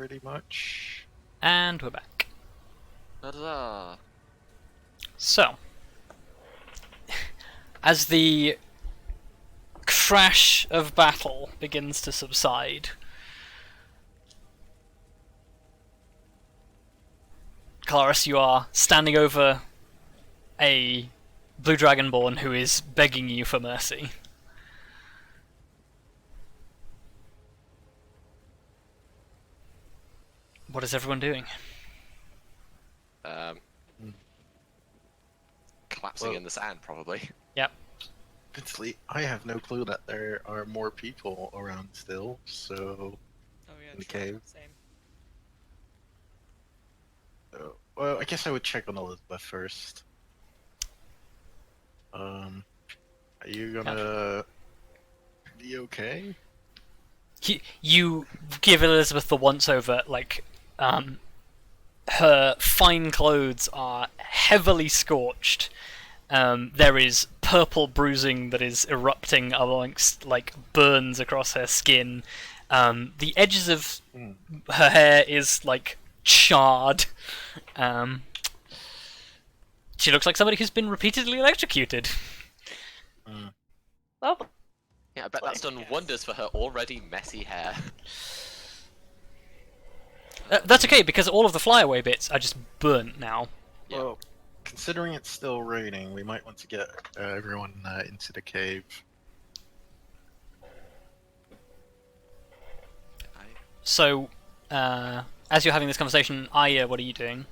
pretty much. And we're back. Ta-da! So, as the crash of battle begins to subside, Kelariis, you are standing over a blue dragonborn who is begging you for mercy. What is everyone doing? Collapsing in the sand, probably. Yep. Admittedly, I have no clue that there are more people around still, so... Oh yeah, In the true. cave. Same. Well, I guess I would check on Elizabeth first. Are you gonna be okay? You give Elizabeth the once-over, like, her fine clothes are heavily scorched. There is purple bruising that is erupting amongst, like, burns across her skin. The edges of her hair is, like, charred. She looks like somebody who's been repeatedly electrocuted. Lovely. Yeah, I bet that's done wonders for her already messy hair. That's okay, because all of the flyaway bits are just burnt now. Yeah. Well, considering it's still raining, we might want to get everyone into the cave. So, as you're having this conversation, Arya, what are you doing?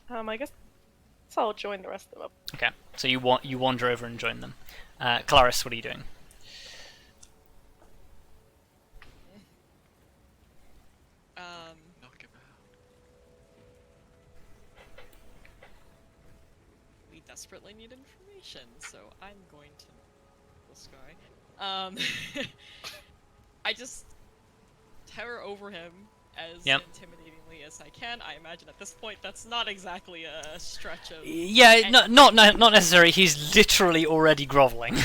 I guess I'll join the rest of them. Okay, so you wander over and join them. Kelariis, what are you doing? Knock him out. We desperately need information, so I'm going to this guy. I just terror over him as intimidatingly as I can. I imagine at this point that's not exactly a stretch of. Yeah, not necessary. He's literally already groveling.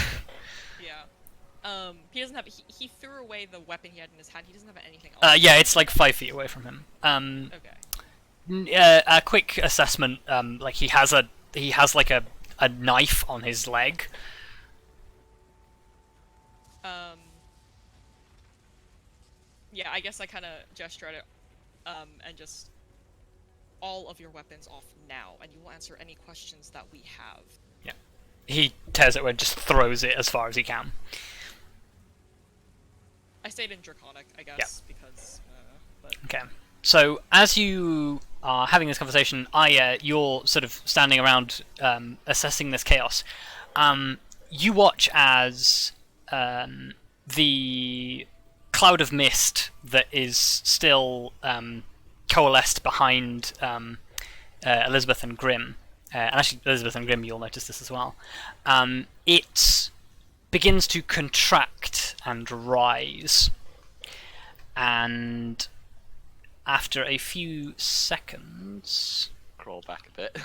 Yeah. He doesn't have. He threw away the weapon he had in his hand. He doesn't have anything else. Yeah, it's like 5 feet away from him. Okay. A quick assessment. Like he has like a knife on his leg. Yeah, I guess I kind of gesture at it, and just all of your weapons off now, and you will answer any questions that we have. Yeah. He tears it away and just throws it as far as he can. I stayed in Draconic, I guess, because. But... Okay. So as you are having this conversation, Arya, you're sort of standing around assessing this chaos. You watch as the cloud of mist that is still coalesced behind Elizabeth and Grim, and actually Elizabeth and Grim, you'll notice this as well. It begins to contract and rise, and after a few seconds, Crawl back a bit.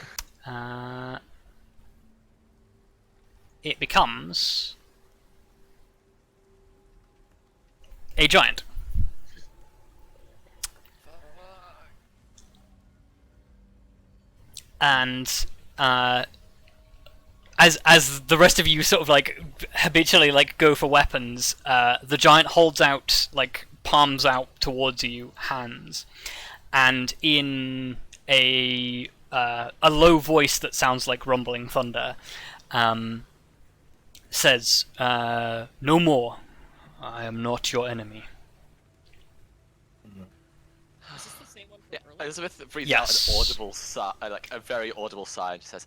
It becomes a giant. And as the rest of you sort of like habitually like go for weapons, the giant holds out, like palms out towards you, hands, and in a low voice that sounds like rumbling thunder, says, "No more. I am not your enemy." Is this the same one from Yeah, earlier? Elizabeth breathes Yes. out an audible sigh, like a very audible sigh, and says,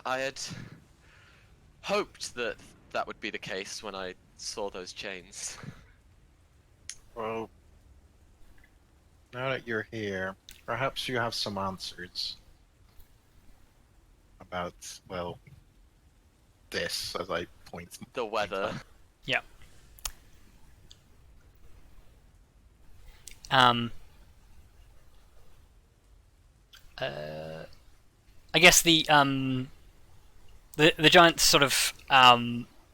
I had hoped that that would be the case when I saw those chains. Well, now that you're here, perhaps you have some answers about, well, this, as I point. The weather. Yeah. I guess the giant sort of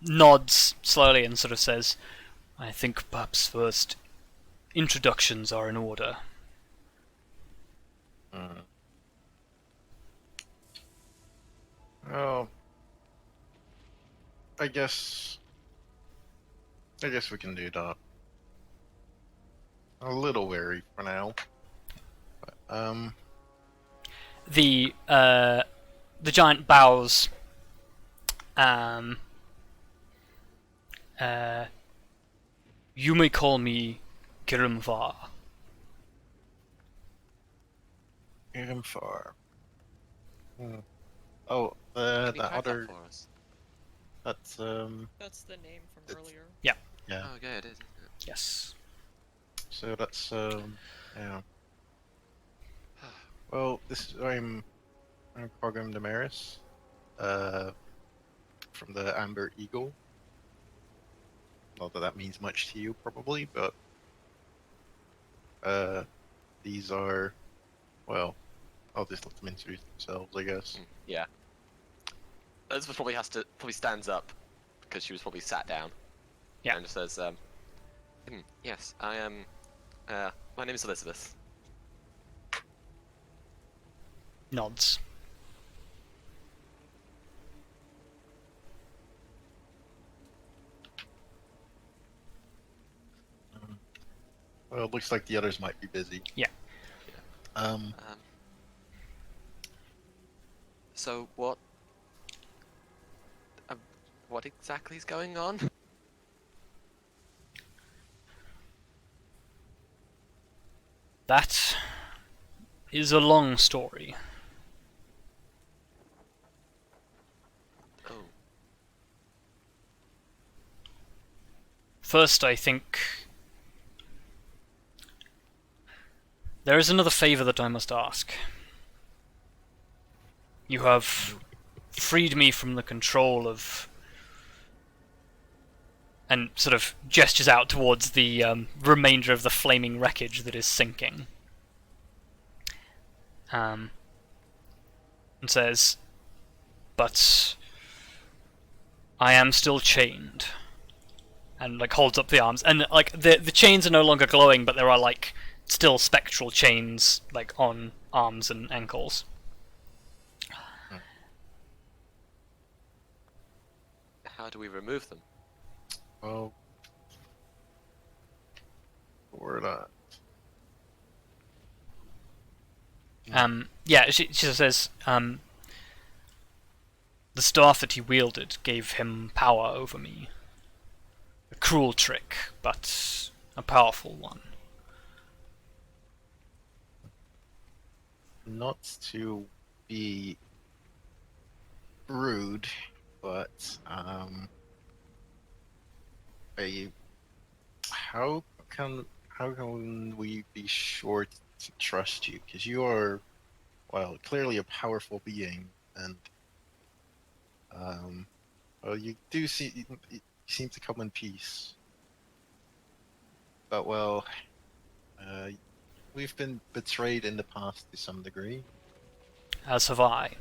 nods slowly and sort of says, I think perhaps first introductions are in order. Well, I guess we can do that. A little wary for now. But, The giant bows. You may call me Khirimvar. Khirimvar. Oh, Can you that type other. that for us? That's That's the name from earlier. yeah. Oh, okay, it is. Isn't it? Yes. So that's yeah. Well, I'm Quagrim Daemaris, from the Amber Eagle. Not that that means much to you, probably, but these are, well, I'll just let them introduce themselves, I guess. Yeah. Elizabeth probably stands up because she was probably sat down. Yeah. And just says, yes, I am. My name is Elizabeth. Nods. Well, it looks like the others might be busy. Yeah. So what exactly is going on? That is a long story. Oh. First, I think there is another favor that I must ask. You have freed me from the control of... and sort of gestures out towards the remainder of the flaming wreckage that is sinking. And says, but I am still chained. And like holds up the arms, and like the chains are no longer glowing, but there are like still spectral chains like on arms and ankles. How do we remove them? Well, for that. Yeah, she says, the staff that he wielded gave him power over me. A cruel trick, but a powerful one. Not to be rude, but how can we be sure to trust you? Because you are, well, clearly a powerful being, and well, you seem to come in peace. But well, we've been betrayed in the past to some degree. As have I.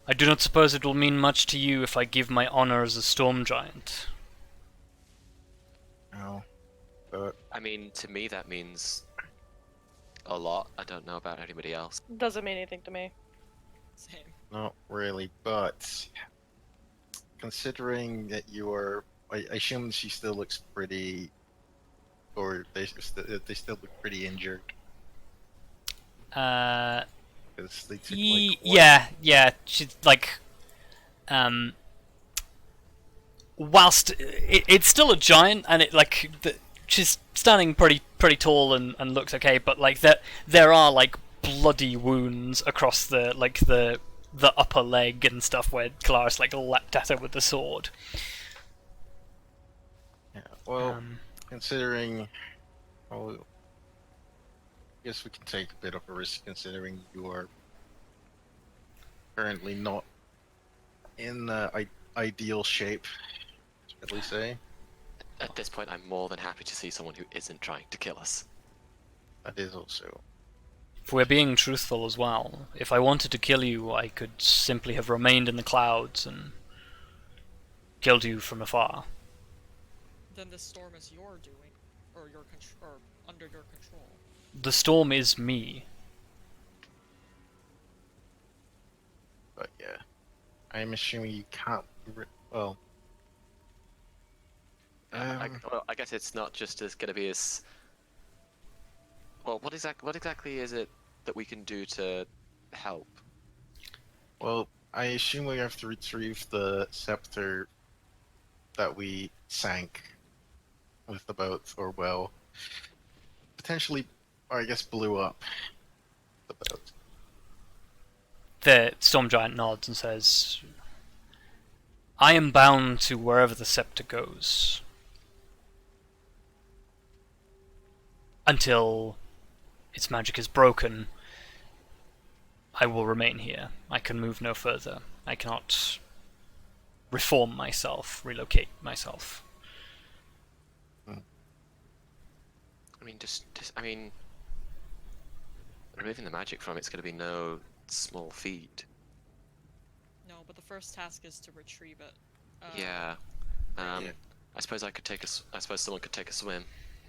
I do not suppose it will mean much to you if I give my honor as a storm giant. No, but I mean, to me that means a lot. I don't know about anybody else. Doesn't mean anything to me. Same. not really. But considering that you are, I assume she still looks pretty, or they still look pretty injured. Because they took, like, Yeah, she's like, whilst it's still a giant, and it like she's standing pretty tall and looks okay, but like there are like bloody wounds across the upper leg and stuff where Kelariis like leapt at her with the sword. Yeah. Well, considering, well, I guess we can take a bit of a risk considering you are currently not in ideal shape, shall we say. At this point, I'm more than happy to see someone who isn't trying to kill us. That is also. If we're being truthful as well, if I wanted to kill you, I could simply have remained in the clouds and killed you from afar. Then this storm is your doing, or or under your control. The storm is me. But yeah, I'm assuming you can't. Well, well, I guess it's not just as gonna be as. Well, what exactly is it that we can do to help? well, I assume we have to retrieve the scepter that we sank with the boat, or well, potentially, or I guess blew up the boat. The storm giant nods and says, I am bound to wherever the scepter goes. Until its magic is broken, I will remain here. I can move no further. I cannot reform myself, relocate myself. I mean, I mean, removing the magic from it's gonna be no small feat. No, but the first task is to retrieve it. Yeah. Yeah. I suppose I suppose someone could take a swim.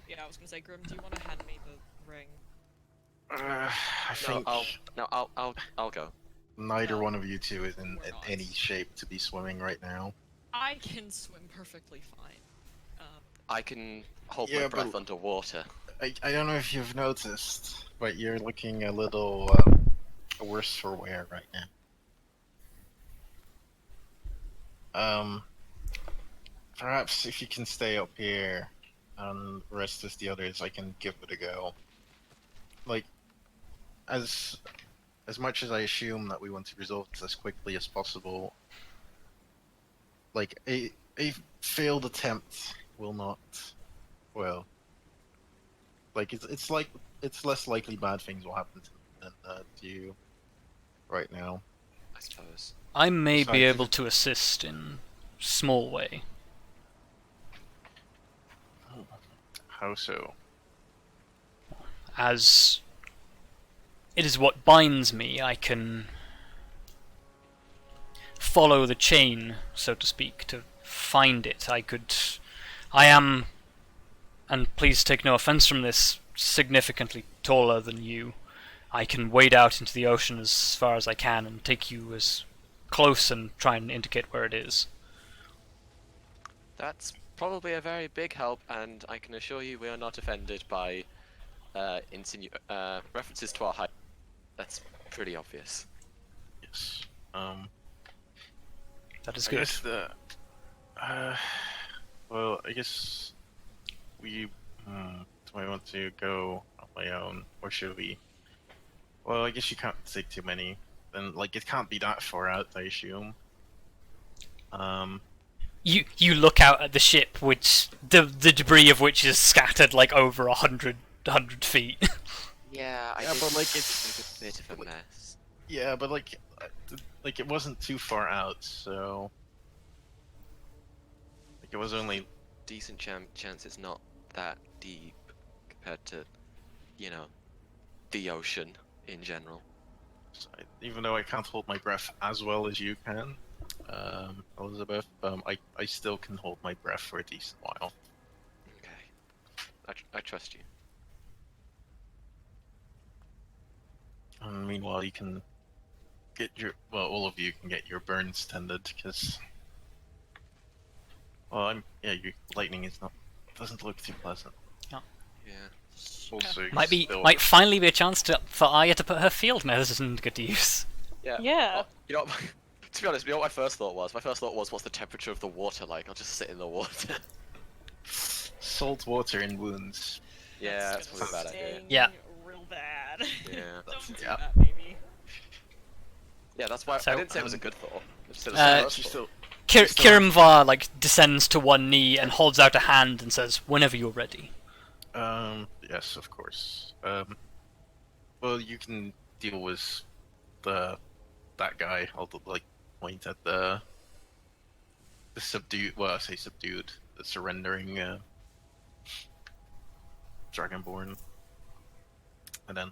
Yeah, I was gonna say, Grim, do you want to hand me the ring? I think I'll go. neither No, one of you two is in we're not. any shape to be swimming right now. I can swim perfectly fine. I can hold Yeah, my breath but- underwater. I don't know if you've noticed, but you're looking a little worse for wear right now. Perhaps if you can stay up here and rest as the others, I can give it a go. Like, as much as I assume that we want to resolve this as quickly as possible, like a failed attempt will not, well, like it's like it's less likely bad things will happen to you right now. I suppose. I may So be I able to assist in small way. How so? As it is what binds me, I can follow the chain, so to speak, to find it. I am, and please take no offense from this, significantly taller than you. I can wade out into the ocean as far as I can and take you as close and try and indicate where it is. That's probably a very big help, and I can assure you we are not offended by references to our height. That's pretty obvious. Yes. That is I good. guess well, I guess we do I want to go on my own, or should we? Well, I guess you can't take too many. Then, like, it can't be that far out, I assume. You look out at the ship, which the debris of which is scattered like over 100 feet. Yeah, Yeah, but, like, it's a bit of a mess. Yeah, but like it wasn't too far out, so like it was only. Decent chance it's not that deep compared to, you know, the ocean in general. Even though I can't hold my breath as well as you can, Elizabeth, I still can hold my breath for a decent while. Okay. I trust you. And meanwhile, you can get all of you can get your burns tended, because, well, your lightning doesn't look too pleasant. Yeah. Also, Might finally be a chance for Arya to put her field medicine to good use. Yeah. Yeah. Well, you know, to be honest, you know what my first thought was? My first thought was, what's the temperature of the water like? I'll just sit in the water. salt water in wounds. Yeah, that's gonna probably a bad idea. sting Yeah. real bad. Yeah. Don't do Yeah. that, maybe. Yeah, that's why So, I didn't say it was a good thought. I just said it was Uh, a worse She's thought. still Khirimvar like descends to one knee and holds out a hand and says, "Whenever you're ready." Yes, of course. Well, you can deal with that guy. I'll like point at the subdued. Well, I say subdued. The surrendering Dragonborn, and then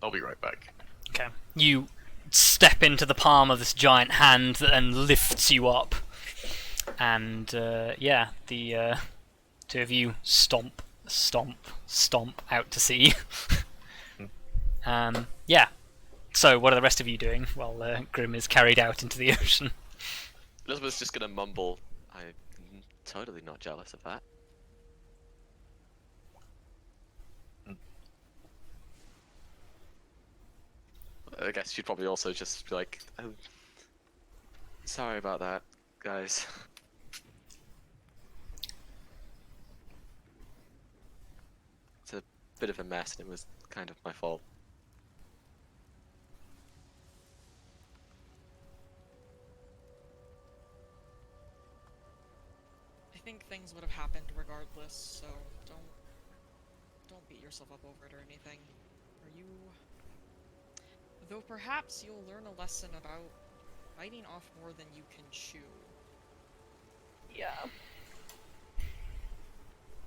I'll be right back. Okay. You step into the palm of this giant hand that then lifts you up. And yeah, the two of you stomp out to sea. Yeah. So what are the rest of you doing while Grim is carried out into the ocean? Elizabeth's just gonna mumble, I'm totally not jealous of that. I guess she'd probably also just be like, oh, sorry about that, guys. It's a bit of a mess and it was kind of my fault. I think things would have happened regardless, so don't beat yourself up over it or anything. Though perhaps you'll learn a lesson about biting off more than you can chew. Yeah.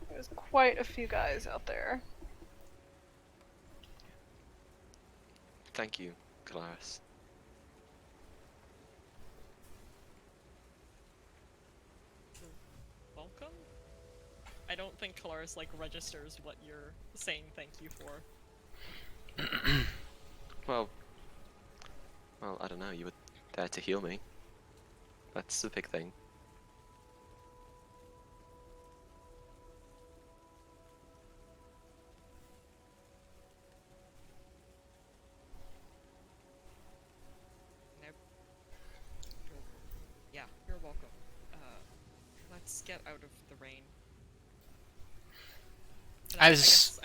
There's quite a few guys out there. Thank you, Kelariis. Welcome? I don't think Kelariis, like, registers what you're saying thank you for. Well, I don't know, you were there to heal me. That's the big thing. Nope. Yeah, you're welcome. Let's get out of the rain. And I guess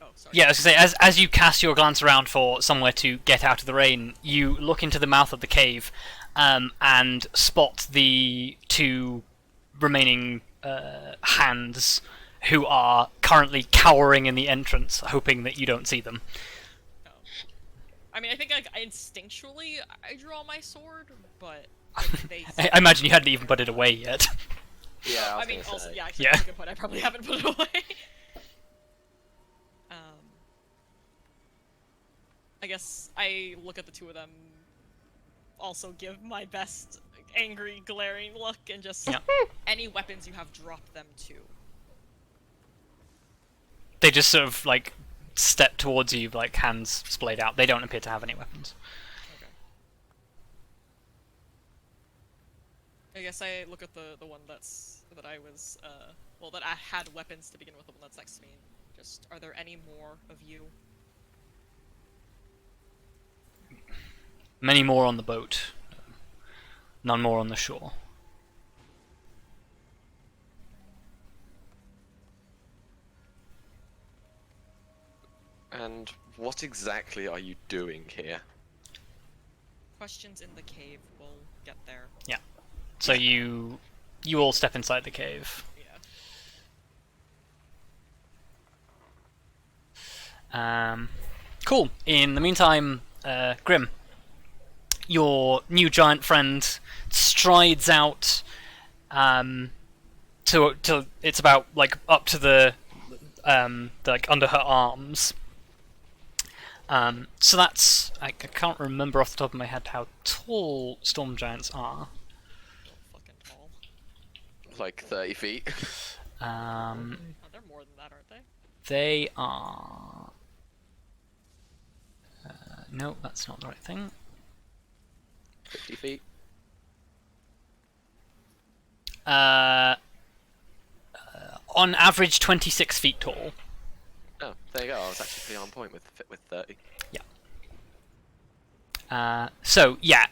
oh, sorry. Yeah, I was gonna say, as you cast your glance around for somewhere to get out of the rain, you look into the mouth of the cave, and spot the two remaining hands who are currently cowering in the entrance, hoping that you don't see them. Oh. I mean, I think like instinctually I draw my sword, but like, they. I imagine you hadn't even put it away yet. Yeah, I mean, also, yeah, actually, Yeah. that's a good point. I probably haven't put it away. I guess I look at the two of them, also give my best angry, glaring look, and just any weapons you have, drop them too. They just sort of like step towards you, like hands splayed out. They don't appear to have any weapons. Okay. I guess I look at the one that I was that I had weapons to begin with, the one that's next to me. Just, are there any more of you? Many more on the boat. None more on the shore. And what exactly are you doing here? Questions in the cave. We'll get there. Yeah. So you all step inside the cave. Yeah. Cool. In the meantime, Grim, your new giant friend strides out to it's about like up to the like under her arms. So that's I can't remember off the top of my head how tall storm giants are. Fucking tall. Like 30 feet? Oh, they're more than that, aren't they? They are. No, that's not the right thing. 50 feet? On average, 26 feet tall. Oh, there you go. I was actually pretty on point with 30. So yeah,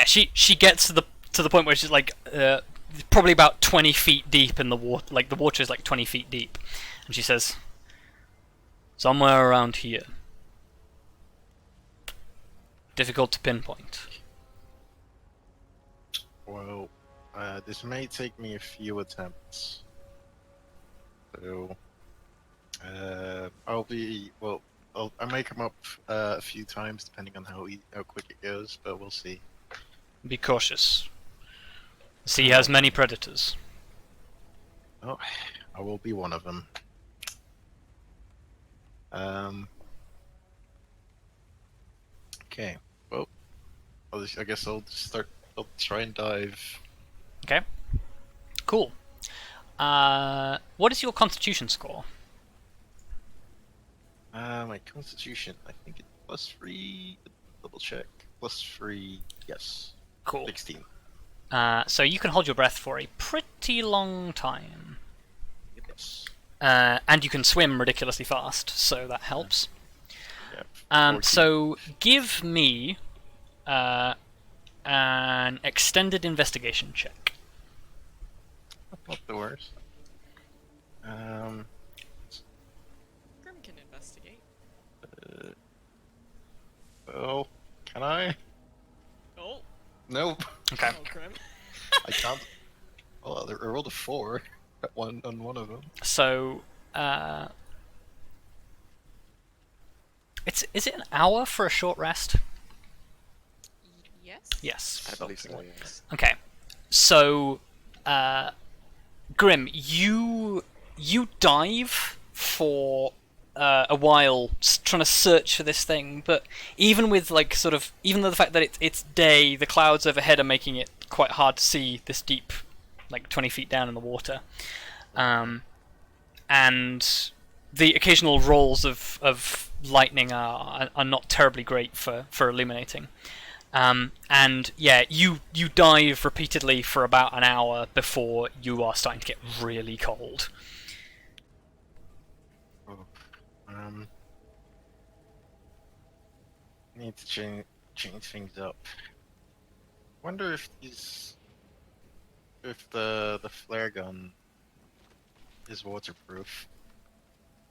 she gets to the point where she's like probably about 20 feet deep in the water. Like the water is like 20 feet deep, and she says, "Somewhere around here. Difficult to pinpoint." Well, this may take me a few attempts. So, I may come up a few times depending on how quick it goes, but we'll see. Be cautious. The sea has many predators. Oh, I will be one of them. Okay, well, I guess I'll just start. I'll try and dive. Okay. Cool. What is your Constitution score? My Constitution. I think it's +3. Double check. +3. Yes. Cool. 16. So you can hold your breath for a pretty long time. Yes. And you can swim ridiculously fast, so that helps. Yeah. So give me an extended investigation check. Not the worst. Grim can investigate. Oh, can I? Oh. Nope. Okay. Oh, Grim. I can't. Oh, I rolled a 4 on one of them. So, is it an hour for a short rest? Yes. Yes. I believe so, yes. Okay. So, Grim, you dive for a while, trying to search for this thing, but even with even though the fact that it's day, the clouds overhead are making it quite hard to see this deep, 20 feet down in the water, and the occasional rolls of lightning are not terribly great for illuminating. And yeah, you dive repeatedly for about an hour before you are starting to get really cold. Need to change things up. Wonder if the flare gun is waterproof.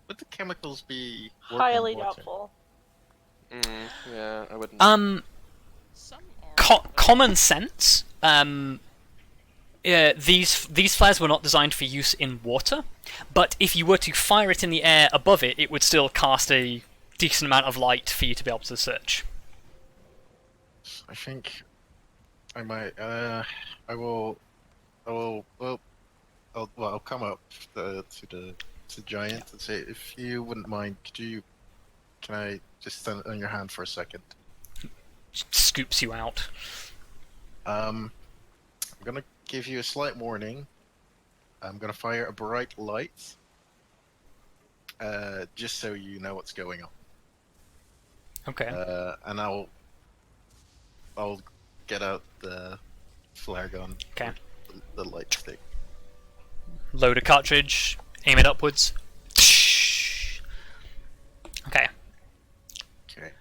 Would the chemicals be work on Highly water? doubtful. Yeah, I wouldn't. Some are. Common sense. These flares were not designed for use in water, but if you were to fire it in the air above it, it would still cast a decent amount of light for you to be able to search. I think I might. I will. Well, I'll come up to the giant and say, if you wouldn't mind, can I just stand on your hand for a second? Scoops you out. I'm gonna give you a slight warning. I'm gonna fire a bright light, just so you know what's going on. Okay. And I'll get out the flare gun. Okay. The light stick. Load a cartridge. Aim it upwards. Okay. Okay.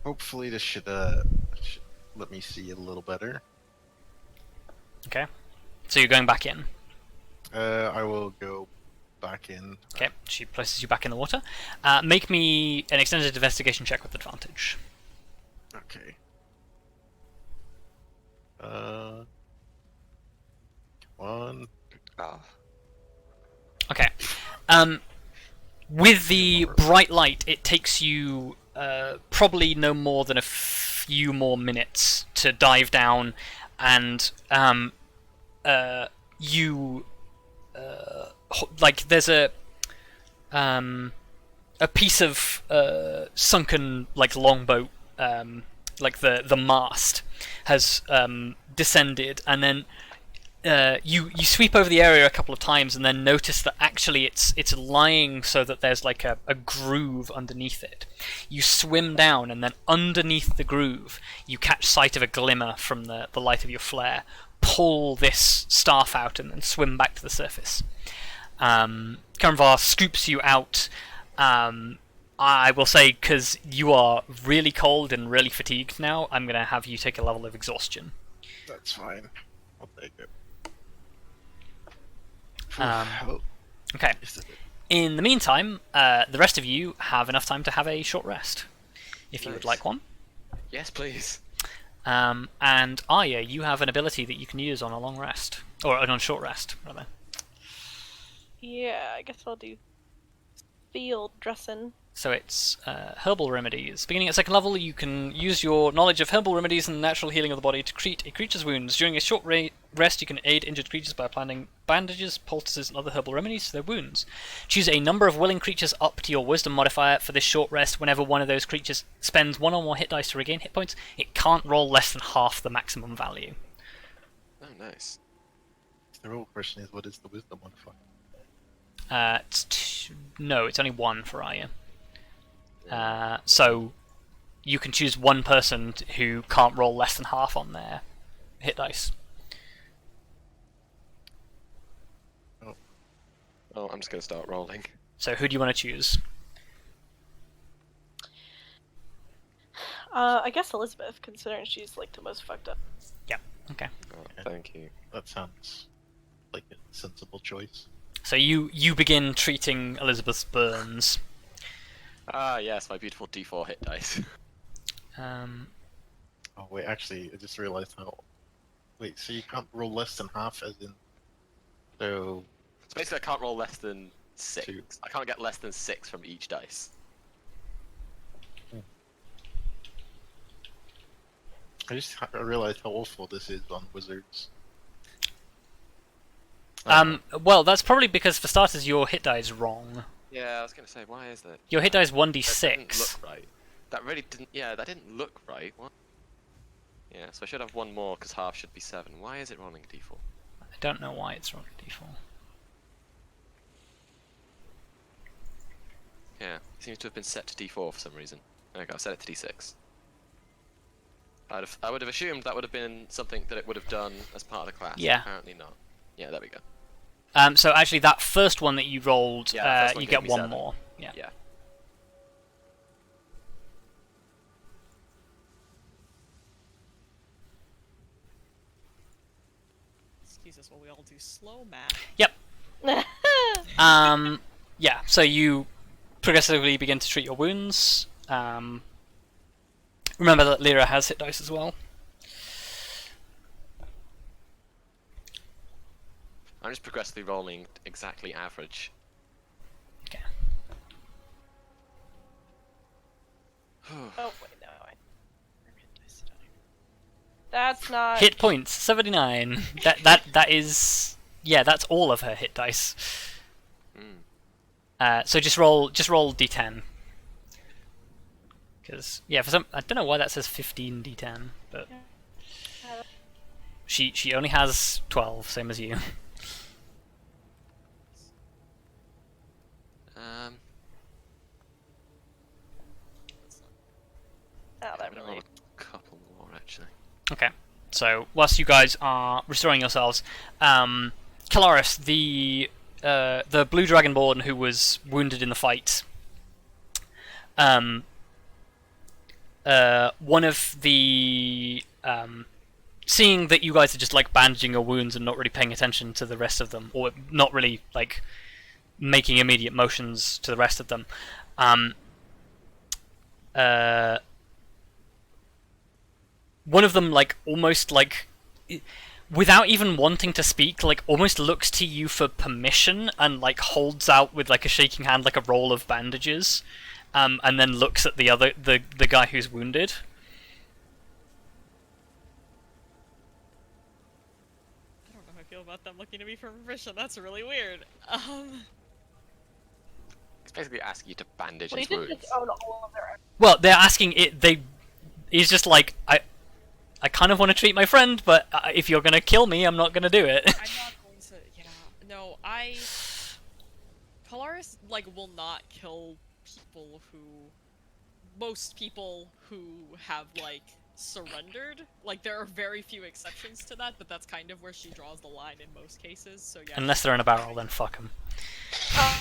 Hopefully this should let me see a little better. Okay. So you're going back in. I will go back in. Okay. She places you back in the water. Make me an extended investigation check with advantage. Okay. Come on. Ah. Okay. With the bright light, it takes you probably no more than a few more minutes to dive down, and there's a piece of sunken longboat, the mast has descended, and then you sweep over the area a couple of times and then notice that actually it's lying so that there's a groove underneath it. You swim down, and then underneath the groove you catch sight of a glimmer from the light of your flare. Pull this staff out and then swim back to the surface. Khirimvar scoops you out. I will say, because you are really cold and really fatigued now, I'm going to have you take a level of exhaustion. That's fine. I'll take it. Okay. In the meantime, the rest of you have enough time to have a short rest, if you would like one. Yes, please. And Arya, you have an ability that you can use on a long rest, or on a short rest, rather. Yeah, I guess I'll do field dressing. So it's herbal remedies. Beginning at second level, you can use your knowledge of herbal remedies and natural healing of the body to treat a creature's wounds. During a short rest, you can aid injured creatures by applying bandages, poultices, and other herbal remedies to their wounds. Choose a number of willing creatures up to your wisdom modifier for this short rest. Whenever one of those creatures spends 1 or more hit dice to regain hit points, it can't roll less than half the maximum value. Oh, nice. The real question is, what is the wisdom modifier? No, it's only 1 for Arya. So you can choose one person who can't roll less than half on their hit dice. Oh, I'm just gonna start rolling. So who do you want to choose? I guess Elizabeth, considering she's like the most fucked up. Yeah. Okay. Oh, thank you. That sounds like a sensible choice. So you begin treating Elizabeth's burns. Ah, yes, my beautiful D4 hit dice. Oh wait, actually, I just realized how. Wait, so you can't roll less than half, as in. So. So basically, I can't roll less than 6. 2. I can't get less than 6 from each dice. I realized how awful this is on wizards. Well, that's probably because for starters, your hit die is wrong. Yeah, I was gonna say, why is that? Your hit die is That 1d6. didn't look right. That really didn't. Yeah, that didn't look right. What? Yeah, so I should have 1 more because half should be 7. Why is it rolling a D4? I don't know why it's rolling d4. Yeah, it seems to have been set to D4 for some reason. There we go, I set it to D6. I would have assumed that would have been something that it would have done as part of the class. Yeah. Apparently not. Yeah, there we go. So actually, that first one that you rolled, Yeah, the first one you gave get me 1 7. more. Yeah. Yeah. Excuse us while we all do slow math. Yep. Yeah. So you progressively begin to treat your wounds. Remember that Lyra has hit dice as well. I'm just progressively rolling exactly average. Okay. Oh wait, no. That's not. Hit points 79. That is, yeah, that's all of her hit dice. So just roll d10. Because yeah, for some, I don't know why that says 15 d10, but she only has 12, same as you. Oh, that I'm gonna really. roll a couple more actually. Okay. So whilst you guys are restoring yourselves, Kelariis, the blue dragonborn who was wounded in the fight, one of the seeing that you guys are just like bandaging your wounds and not really paying attention to the rest of them, or not really like making immediate motions to the rest of them, one of them like almost like without even wanting to speak, like almost looks to you for permission and like holds out with like a shaking hand like a roll of bandages, and then looks at the guy who's wounded. I don't know how I feel about them looking at me for permission. That's really weird. It's basically asking you to bandage Well, his he didn't wounds. just own all of their. Well, they're asking it. He's just like I kind of want to treat my friend, but if you're gonna kill me, I'm not gonna do it. I'm not going to. Yeah. No, Kelariis like will not kill people who. Most people who have like surrendered. Like there are very few exceptions to that, but that's kind of where she draws the line in most cases. So yeah. Unless they're in a barrel, then fuck them. Wow.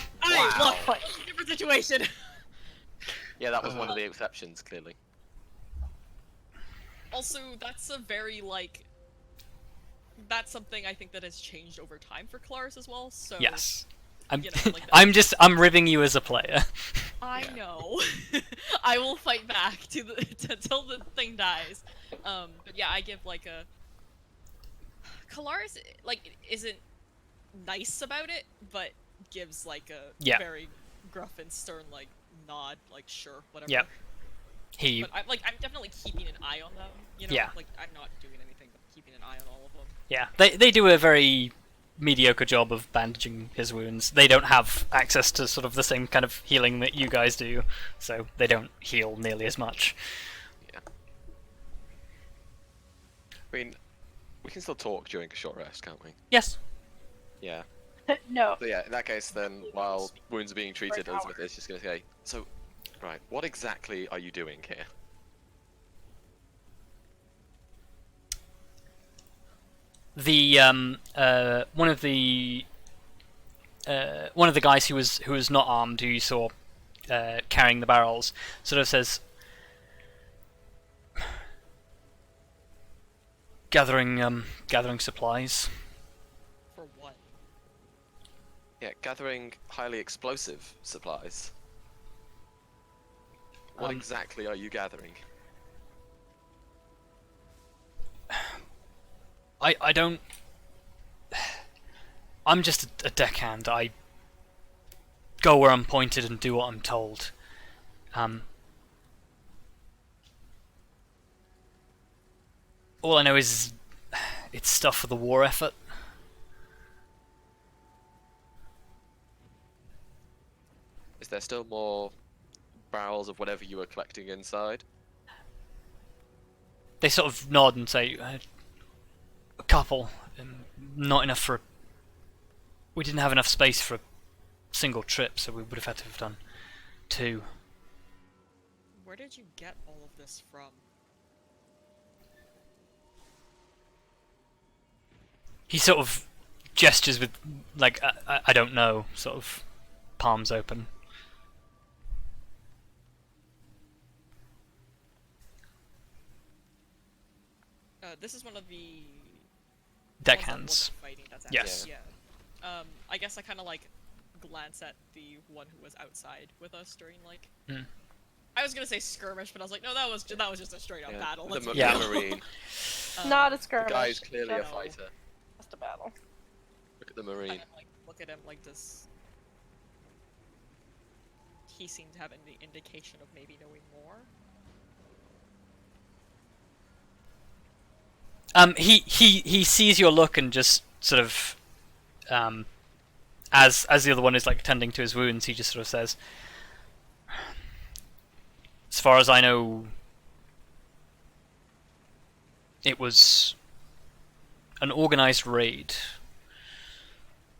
Look, different situation. Yeah, that was one of the exceptions, clearly. Also, that's a very like. That's something I think that has changed over time for Kelariis as well. So Yes. I'm you know, like I'm ribbing you as a player. I know. I will fight back till the thing dies. But yeah, I give like a. Kelariis like isn't nice about it, but gives like a Yeah. very gruff and stern like nod, like sure, whatever. Yeah. He. But I'm definitely keeping an eye on them. You know, Yeah. like I'm not doing anything but keeping an eye on all of them. Yeah. They do a very mediocre job of bandaging his wounds. They don't have access to sort of the same kind of healing that you guys do, so they don't heal nearly as much. Yeah. I mean, we can still talk during a short rest, can't we? Yes. Yeah. No. So yeah, in that case, then while wounds are being treated, For an Elizabeth is just going to say, so, right, what exactly are you doing here? The one of the guys who was not armed, who you saw carrying the barrels, sort of says, gathering supplies. For what? Yeah, gathering highly explosive supplies. What exactly are you gathering? I don't. I'm just a deckhand. I go where I'm pointed and do what I'm told. All I know is it's stuff for the war effort. Is there still more barrels of whatever you were collecting inside? They sort of nod and say, a couple, not enough for. We didn't have enough space for a single trip, so we would have had to have done 2. Where did you get all of this from? He sort of gestures with, like, I don't know, sort of palms open. This is one of the Deckhands. ones that wasn't fighting, that's Yes. actually, yeah. I guess I kind of like glance at the one who was outside with us during like. I was gonna say skirmish, but I was like, no, that was just a straight up battle. Let's The be Yeah. real. Marine. Not a The skirmish. guy is clearly a just- fighter. Just a battle. Look at the Marine. Kind of like look at him like this. He seemed to have an indication of maybe knowing more. He sees your look and just sort of, as the other one is like tending to his wounds, he just sort of says, as far as I know, it was an organized raid.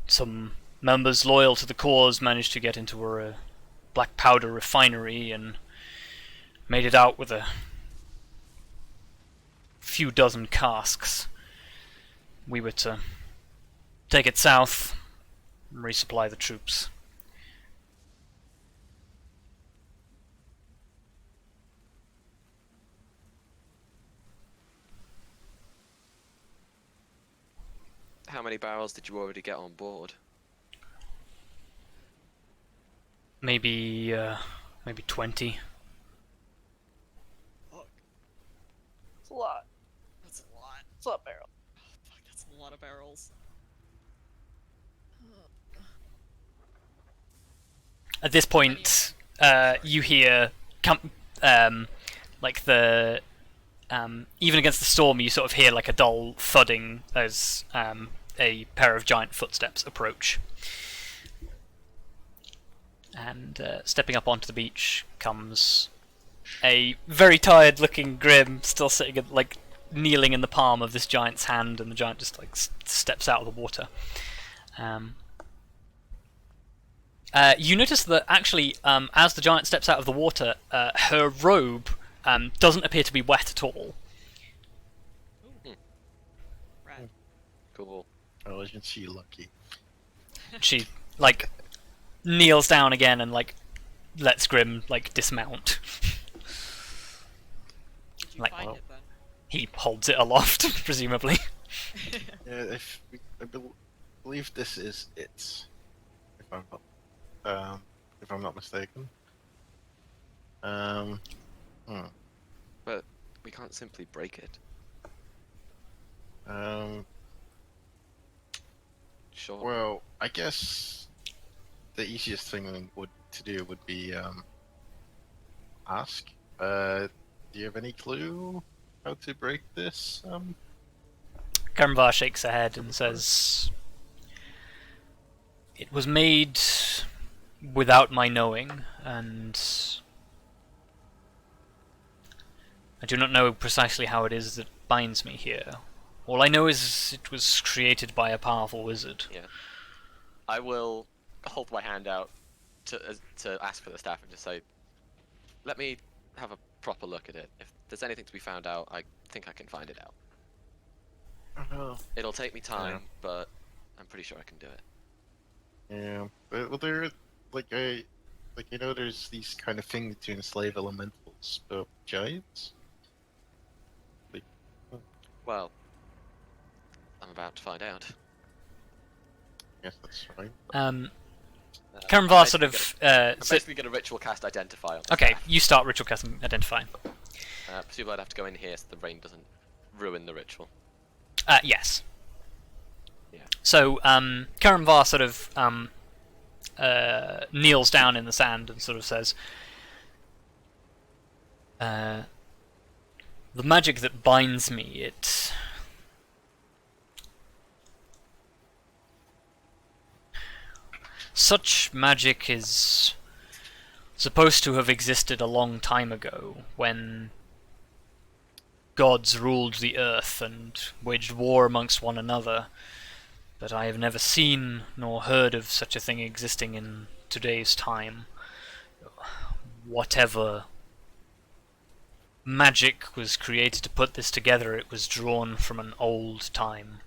Some members loyal to the cause managed to get into a black powder refinery and made it out with a few dozen casks. We were to take it south and resupply the troops. How many barrels did you already get on board? Maybe 20. Fuck, It's a lot. that's a lot. It's a lot of barrel. Fuck, that's a lot of barrels. At this point, you hear, like the, even against the storm, you sort of hear like a dull thudding as a pair of giant footsteps approach. And stepping up onto the beach comes a very tired-looking Grim, still sitting, like kneeling in the palm of this giant's hand, and the giant just like steps out of the water. You notice that actually, as the giant steps out of the water, her robe doesn't appear to be wet at all. Right. Cool. Oh, isn't she lucky? She like kneels down again and like lets Grim like dismount. Did you Like, find well- it then? He holds it aloft, presumably. Yeah, I believe this is it. If I'm not mistaken. But we can't simply break it. Sure. Well, I guess the easiest thing to do would be ask, do you have any clue how to break this? Khirimvar shakes her head and says, "It was made without my knowing, and I do not know precisely how it is that binds me here. All I know is it was created by a powerful wizard." Yeah. I will hold my hand out to ask for the staff and just say, "Let me have a proper look at it. If there's anything to be found out, I think I can find it out. It'll take me time, but I'm pretty sure I can do it." Yeah, well, there, there's these kind of things to enslave elementals, but giants. Well, I'm about to find out. Yes, that's right. Khirimvar sort of... I'm basically going to ritual cast Identify on the okay, staff. you start ritual casting Identify. Presumably I'd have to go in here so the rain doesn't ruin the ritual. Yes. Yeah. So, Khirimvar sort of kneels down in the sand and sort of says, "The magic that binds me, it... Such magic is supposed to have existed a long time ago, when gods ruled the earth and waged war amongst one another, but I have never seen nor heard of such a thing existing in today's time. Whatever magic was created to put this together, it was drawn from an old time."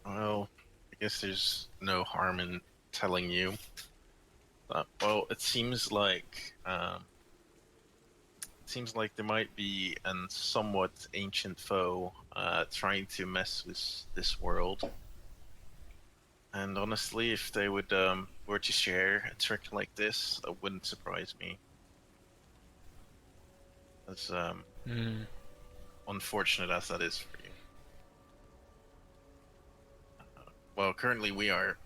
Well, I guess there's no harm in telling you. Well, it seems like there might be a somewhat ancient foe trying to mess with this world. And honestly, if they would were to share a trick like this, that wouldn't surprise me. As unfortunate as that is for you. Well, currently we are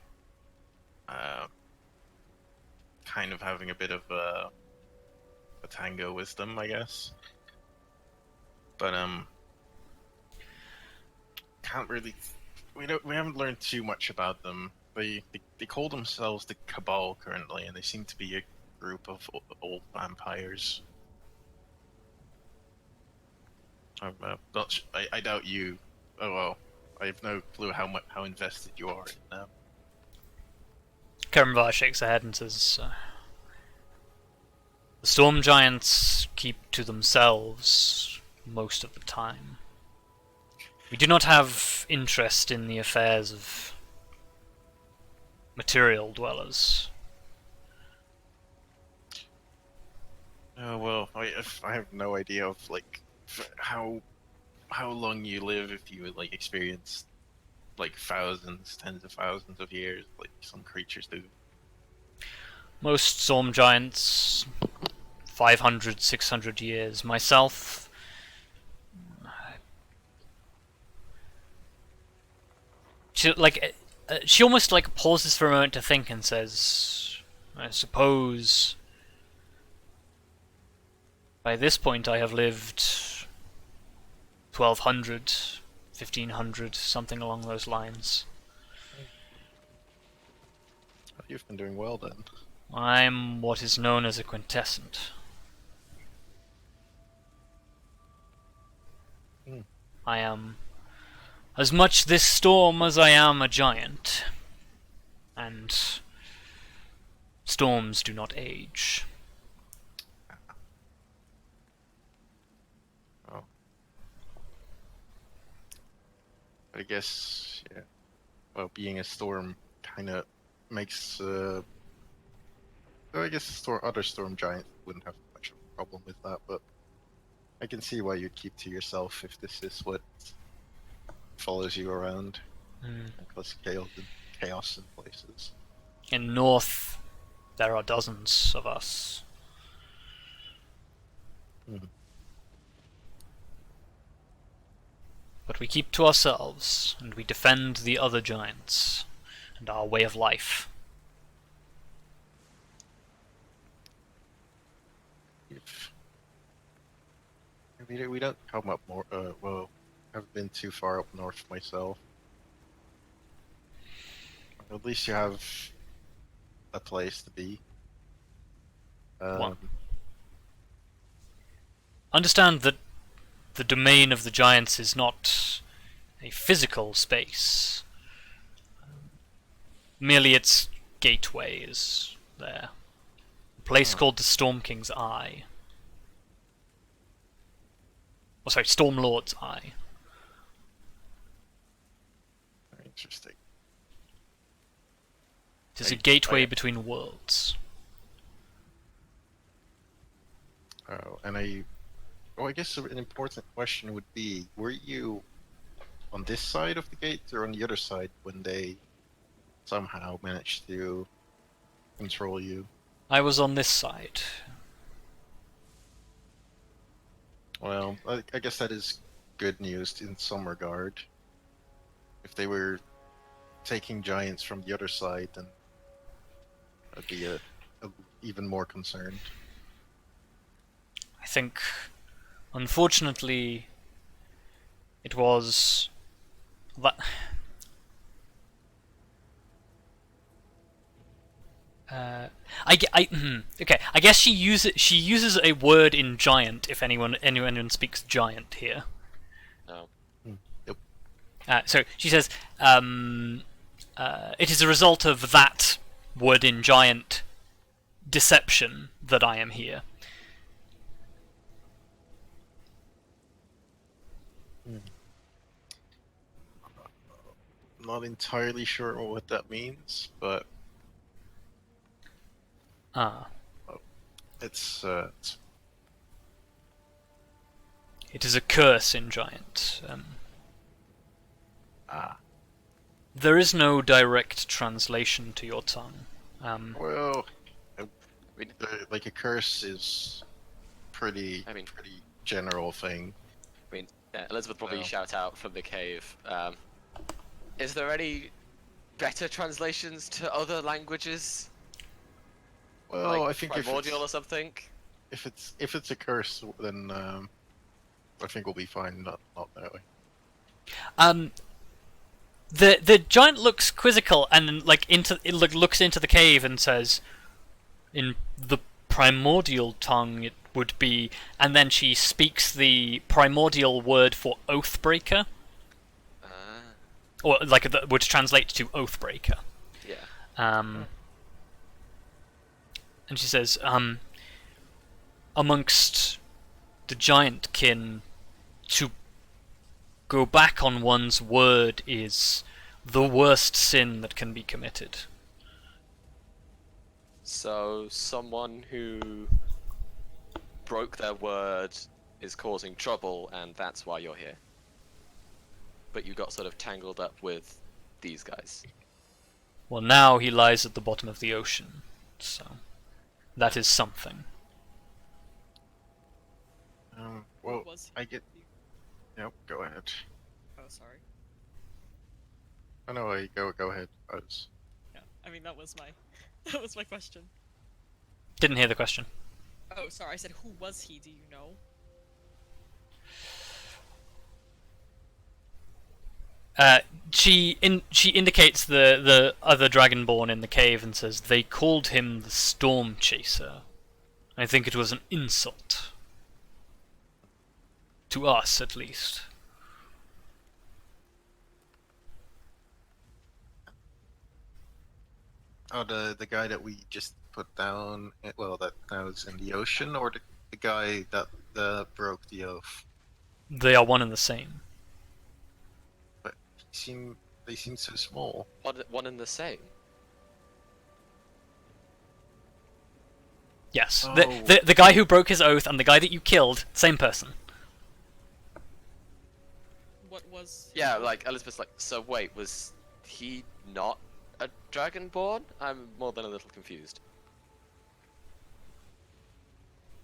kind of having a bit of a tango with them, I guess. But can't really. We haven't learned too much about them. They call themselves the Cabal currently, and they seem to be a group of old vampires. I'm not. I doubt you. Oh well. I have no clue how invested you are in them. Khirimvar shakes her head and says, "The storm giants keep to themselves most of the time. We do not have interest in the affairs of material dwellers." Oh well, I have no idea of how long you live if you experience thousands, tens of thousands of years, like some creatures do. Most storm giants, 500, 600 years. Myself, she almost pauses for a moment to think and says, "I suppose by this point I have lived 1200, 1500, something along those lines." You've been doing well then. I'm what is known as a quintessent. I am as much this storm as I am a giant, and storms do not age. Oh. I guess, yeah. Well, being a storm kind of makes. I guess other storm giants wouldn't have much of a problem with that, but I can see why you'd keep to yourself if this is what follows you around and causes chaos in places. In North, there are dozens of us. But we keep to ourselves, and we defend the other giants and our way of life. we don't come up more. Well, I've been too far up north myself. At least you have a place to be. What? Understand that the domain of the giants is not a physical space. Merely its gateway is there. A place called the Storm King's Eye. Oh, sorry, Storm Lord's Eye. Very interesting. It is a gateway between worlds. Oh, and I guess an important question would be: were you on this side of the gate or on the other side when they somehow managed to control you? I was on this side. Well, I guess that is good news in some regard. If they were taking giants from the other side, then I'd be even more concerned. I think, unfortunately, it was that. Okay. I guess she uses a word in giant if anyone speaks giant here. No. Yep. So she says, it is a result of that word in giant deception that I am here. Not entirely sure what that means, but it's it is a curse in giant. There is no direct translation to your tongue. Well, like a curse is pretty general thing. I mean, Elizabeth probably Well. shout out from the cave. Is there any better translations to other languages? Well, like I think primordial or something? if it's a curse, then I think we'll be fine. Not that way. The giant looks quizzical and looks into the cave and says, in the primordial tongue it would be, and then she speaks the primordial word for oathbreaker, or would translate to oathbreaker. Yeah. And she says, amongst the giant kin, to go back on one's word is the worst sin that can be committed. So someone who broke their word is causing trouble, and that's why you're here. But you got sort of tangled up with these guys. Well, now he lies at the bottom of the ocean, so that is something. Well, Was I get. Yep. Go ahead. Oh, sorry. Oh no, go ahead. Yeah, I mean that was my question. Didn't hear the question. Oh, sorry. I said, who was he? Do you know? She indicates the other Dragonborn in the cave and says they called him the Storm Chaser. I think it was an insult. To us, at least. Oh, the guy that we just put down. Well, that was in the ocean, or the guy that broke the oath. They are one and the same. But they seem so small. One and the same. Yes, Oh. the guy who broke his oath and the guy that you killed, same person. What was? Yeah, like Elizabeth's like, so wait, was he not a Dragonborn? I'm more than a little confused.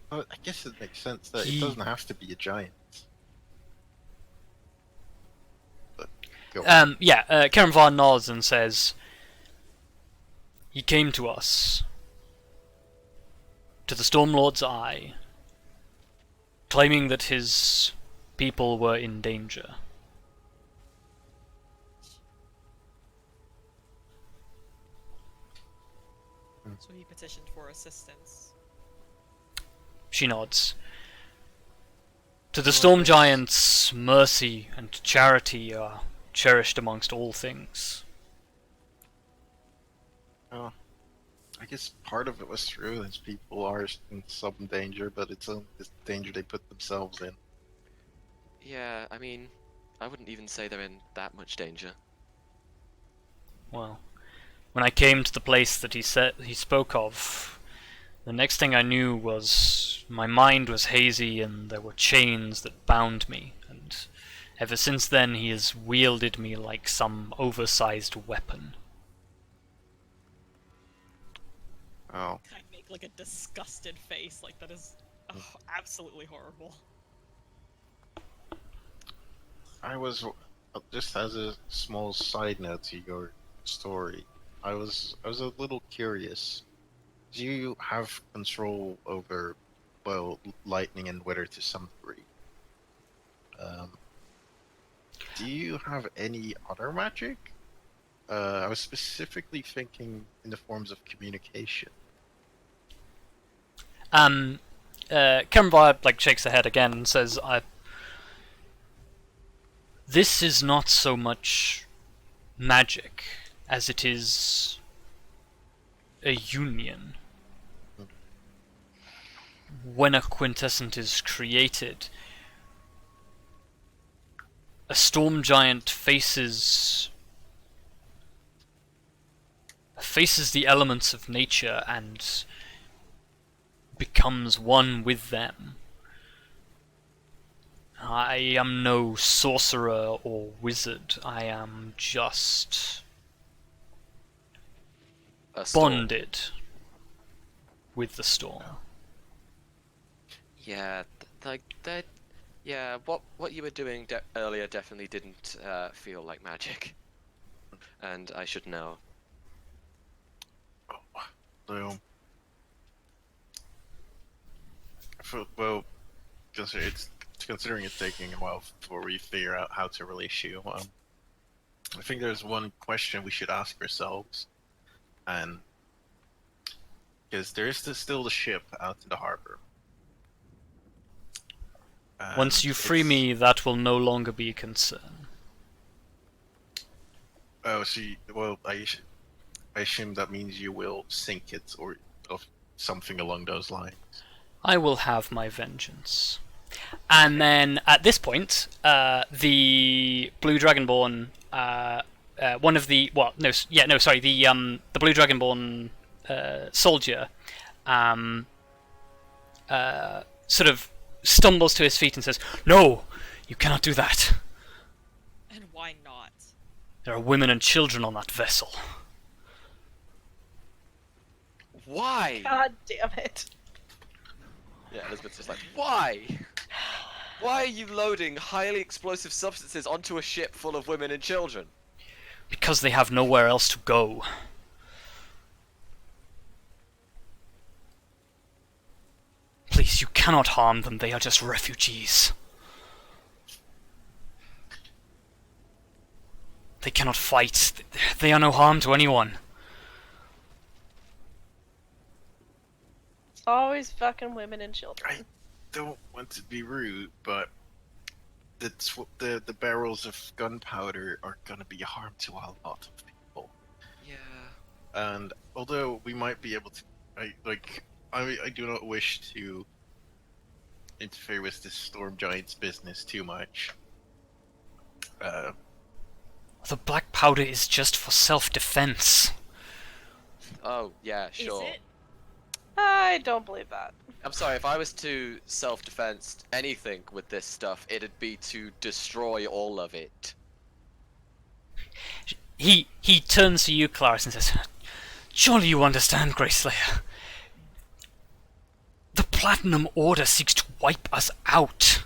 Well, I guess it makes sense that He- it doesn't have to be a giant. But go on. Khirimvar nods and says, he came to us, to the Stormlord's Eye, claiming that his people were in danger. So he petitioned for assistance. She nods. To the Storm Giants, mercy and charity are cherished amongst all things. Oh, I guess part of it was true. These people are in some danger, but it's a danger they put themselves in. Yeah, I mean, I wouldn't even say they're in that much danger. Well, when I came to the place that he spoke of, the next thing I knew was my mind was hazy and there were chains that bound me, and ever since then he has wielded me like some oversized weapon. Oh, I make like a disgusted face, like that is absolutely horrible. I was just as a small side note to your story. I was a little curious. Do you have control over, well, lightning and weather to some degree? Do you have any other magic? I was specifically thinking in the forms of communication. Khirimvar shakes her head again and says, this is not so much magic as it is a union. When a quintessence is created, a storm giant faces the elements of nature and becomes one with them. I am no sorcerer or wizard. I am just bonded with the storm. Yeah, like that. Yeah, what you were doing earlier definitely didn't feel like magic, and I should know. So, well, considering it's taking a while before we figure out how to release you, I think there's one question we should ask ourselves, and because there is still the ship out in the harbor. Once you free me, that will no longer be a concern. Oh, well, I assume that means you will sink it or something along those lines. I will have my vengeance. And then at this point, the Blue Dragonborn, one of the the Blue Dragonborn soldier, sort of stumbles to his feet and says, "No, you cannot do that. And why not? There are women and children on that vessel." Why? God damn it. Yeah, Elizabeth's just like, why? Why are you loading highly explosive substances onto a ship full of women and children? Because they have nowhere else to go. Please, you cannot harm them. They are just refugees. They cannot fight. They are no harm to anyone. It's always fucking women and children. I don't want to be rude, but the barrels of gunpowder are gonna be a harm to a lot of people. Yeah. And although we might be able to, I do not wish to interfere with this storm giant's business too much. The black powder is just for self-defense. Oh, yeah, sure. Is it? I don't believe that. I'm sorry, if I was to self-defense anything with this stuff, it'd be to destroy all of it. He turns to you, Kelariis, and says, "Surely you understand, Greyslayer. The Platinum Order seeks to wipe us out.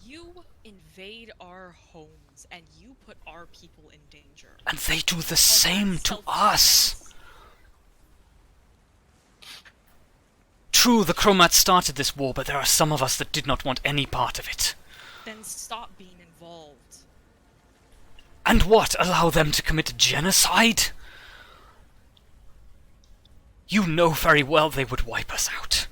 You invade our homes and you put our people in danger. And they do the same to us. true the Chromats started this war, but there are some of us that did not want any part of it. Then stop being involved. And what? Allow them to commit genocide? You know very well they would wipe us out.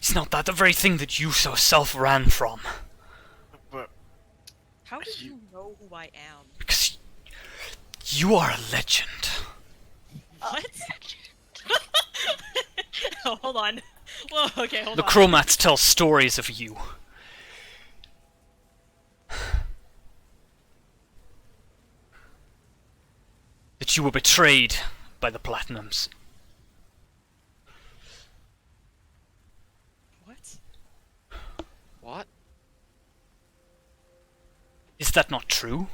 Is not that the very thing that you so self-ran from? But How do you know who I am? Because you are a legend. What? Oh, hold on. Whoa, okay, hold The on. Chromats tell stories of you. That you were betrayed by the Platinums. What? What? Is that not true?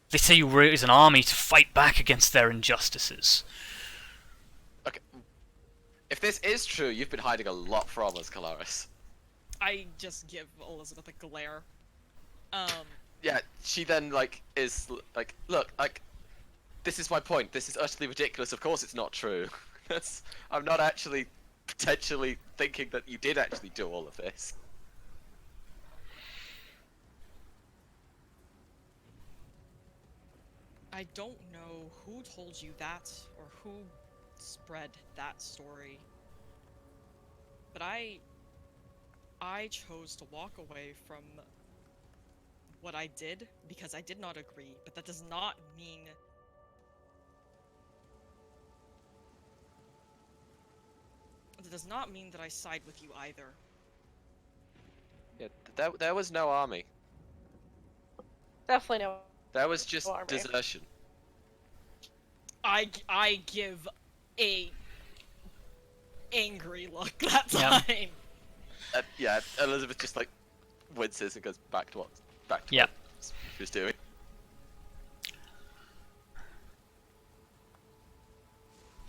They say you raise an army to fight back against their injustices. Okay. If this is true, you've been hiding a lot from us, Kelariis. I just give Elizabeth a glare. Yeah, she then, like, is, like, look, like, this is my point. This is utterly ridiculous. Of course it's not true. I'm not actually potentially thinking that you did actually do all of this. I don't know who told you that, or who spread that story. But I chose to walk away from what I did because I did not agree, but that does not mean that I side with you either. Yeah, there was no army. Definitely no. There was just army. desertion. I give a angry look that Yeah. time. Yeah, Elizabeth just, like, winces and goes back to what Yeah. she was doing.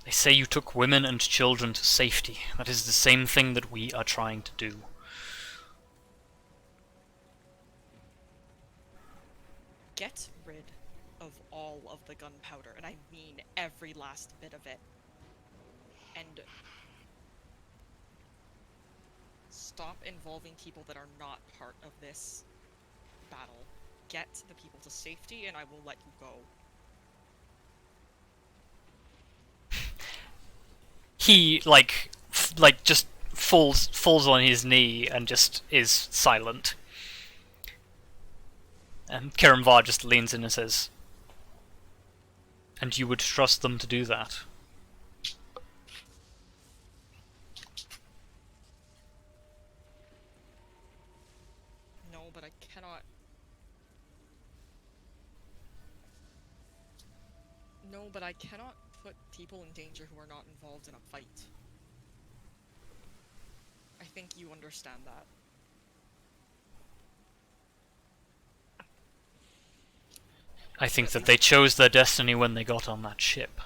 They say you took women and children to safety. That is the same thing that we are trying to do. Get rid of all of the gunpowder, and I mean every last bit of it. And stop involving people that are not part of this battle. Get the people to safety, and I will let you go. He just falls on his knee and just is silent. And Khirimvar just leans in and says, "And you would trust them to do that?" No, but I cannot. No, but I cannot put people in danger who are not involved in a fight. I think you understand that. I think that they chose their destiny when they got on that ship.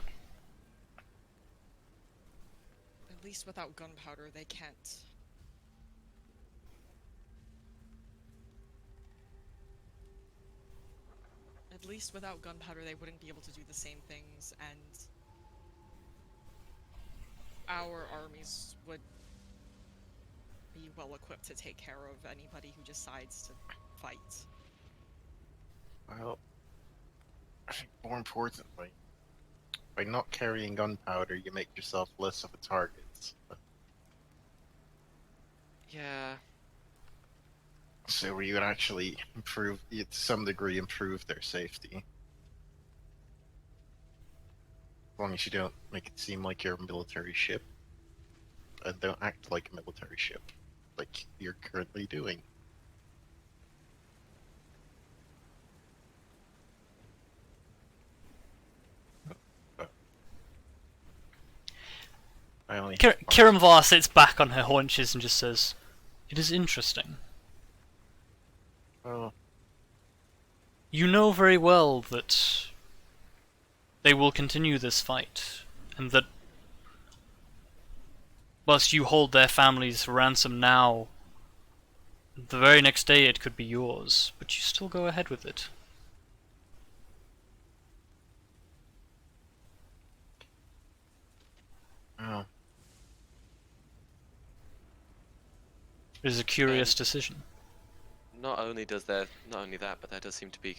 At least without gunpowder, they can't. At least without gunpowder, they wouldn't be able to do the same things, and our armies would be well equipped to take care of anybody who decides to fight. well, I think more importantly, by not carrying gunpowder, you make yourself less of a target. Yeah. So you would actually improve, to some degree, improve their safety. As long as you don't make it seem like you're a military ship. And don't act like a military ship, like you're currently doing. I only Khirimvar sits back on her haunches and just says, "It is interesting. Well, You know very well that they will continue this fight, and that whilst you hold their families for ransom now, the very next day it could be yours, but you still go ahead with it." It is a curious decision. Not only that, but there does seem to be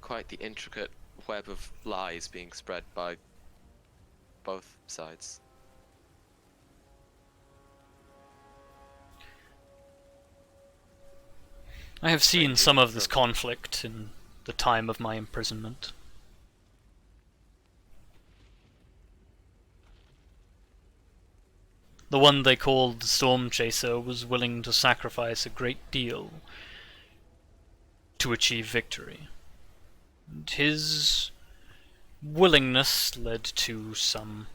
quite the intricate web of lies being spread by both sides. I have seen Ranging some of this from- conflict in the time of my imprisonment. The one they called the Storm Chaser was willing to sacrifice a great deal to achieve victory. And his willingness led to some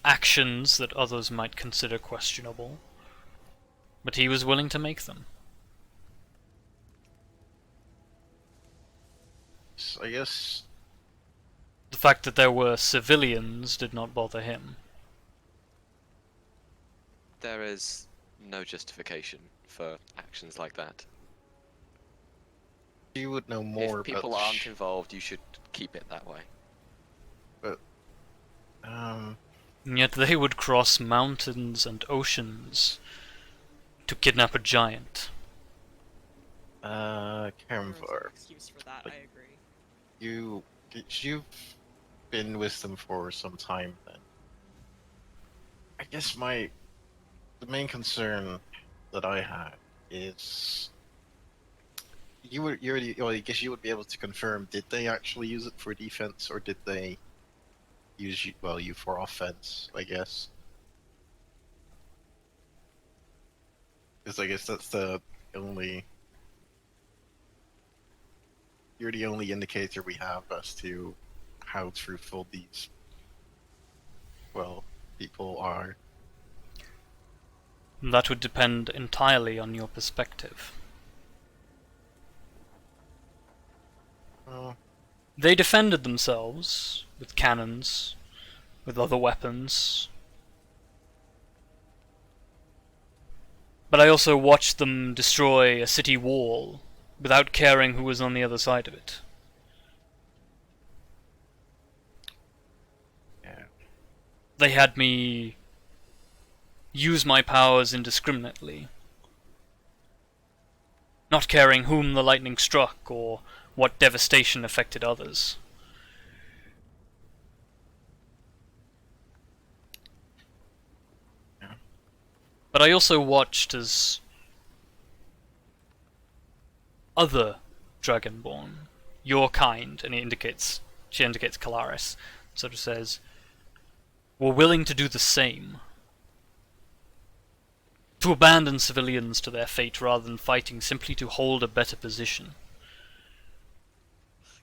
actions that others might consider questionable, but he was willing to make them. So I guess The fact that there were civilians did not bother him. There is no justification for actions like that. you would know more If people about aren't involved, you should keep it that way. um And yet they would cross mountains and oceans to kidnap a giant. There was an Khirimvar, excuse for that, I agree. you've been with them for some time then. I guess the main concern that I have is I guess you would be able to confirm, did they actually use it for defense or did they use you for offense, I guess? Because I guess that's you're the only indicator we have as to how truthful these people are. That would depend entirely on your perspective. Well, They defended themselves with cannons, with other weapons. But I also watched them destroy a city wall without caring who was on the other side of it. yeah. They had me use my powers indiscriminately, not caring whom the lightning struck or what devastation affected others. Yeah. But I also watched as other Dragonborn, your kind, and she indicates Kelariis, sort of says, were willing to do the same. To abandon civilians to their fate rather than fighting simply to hold a better position.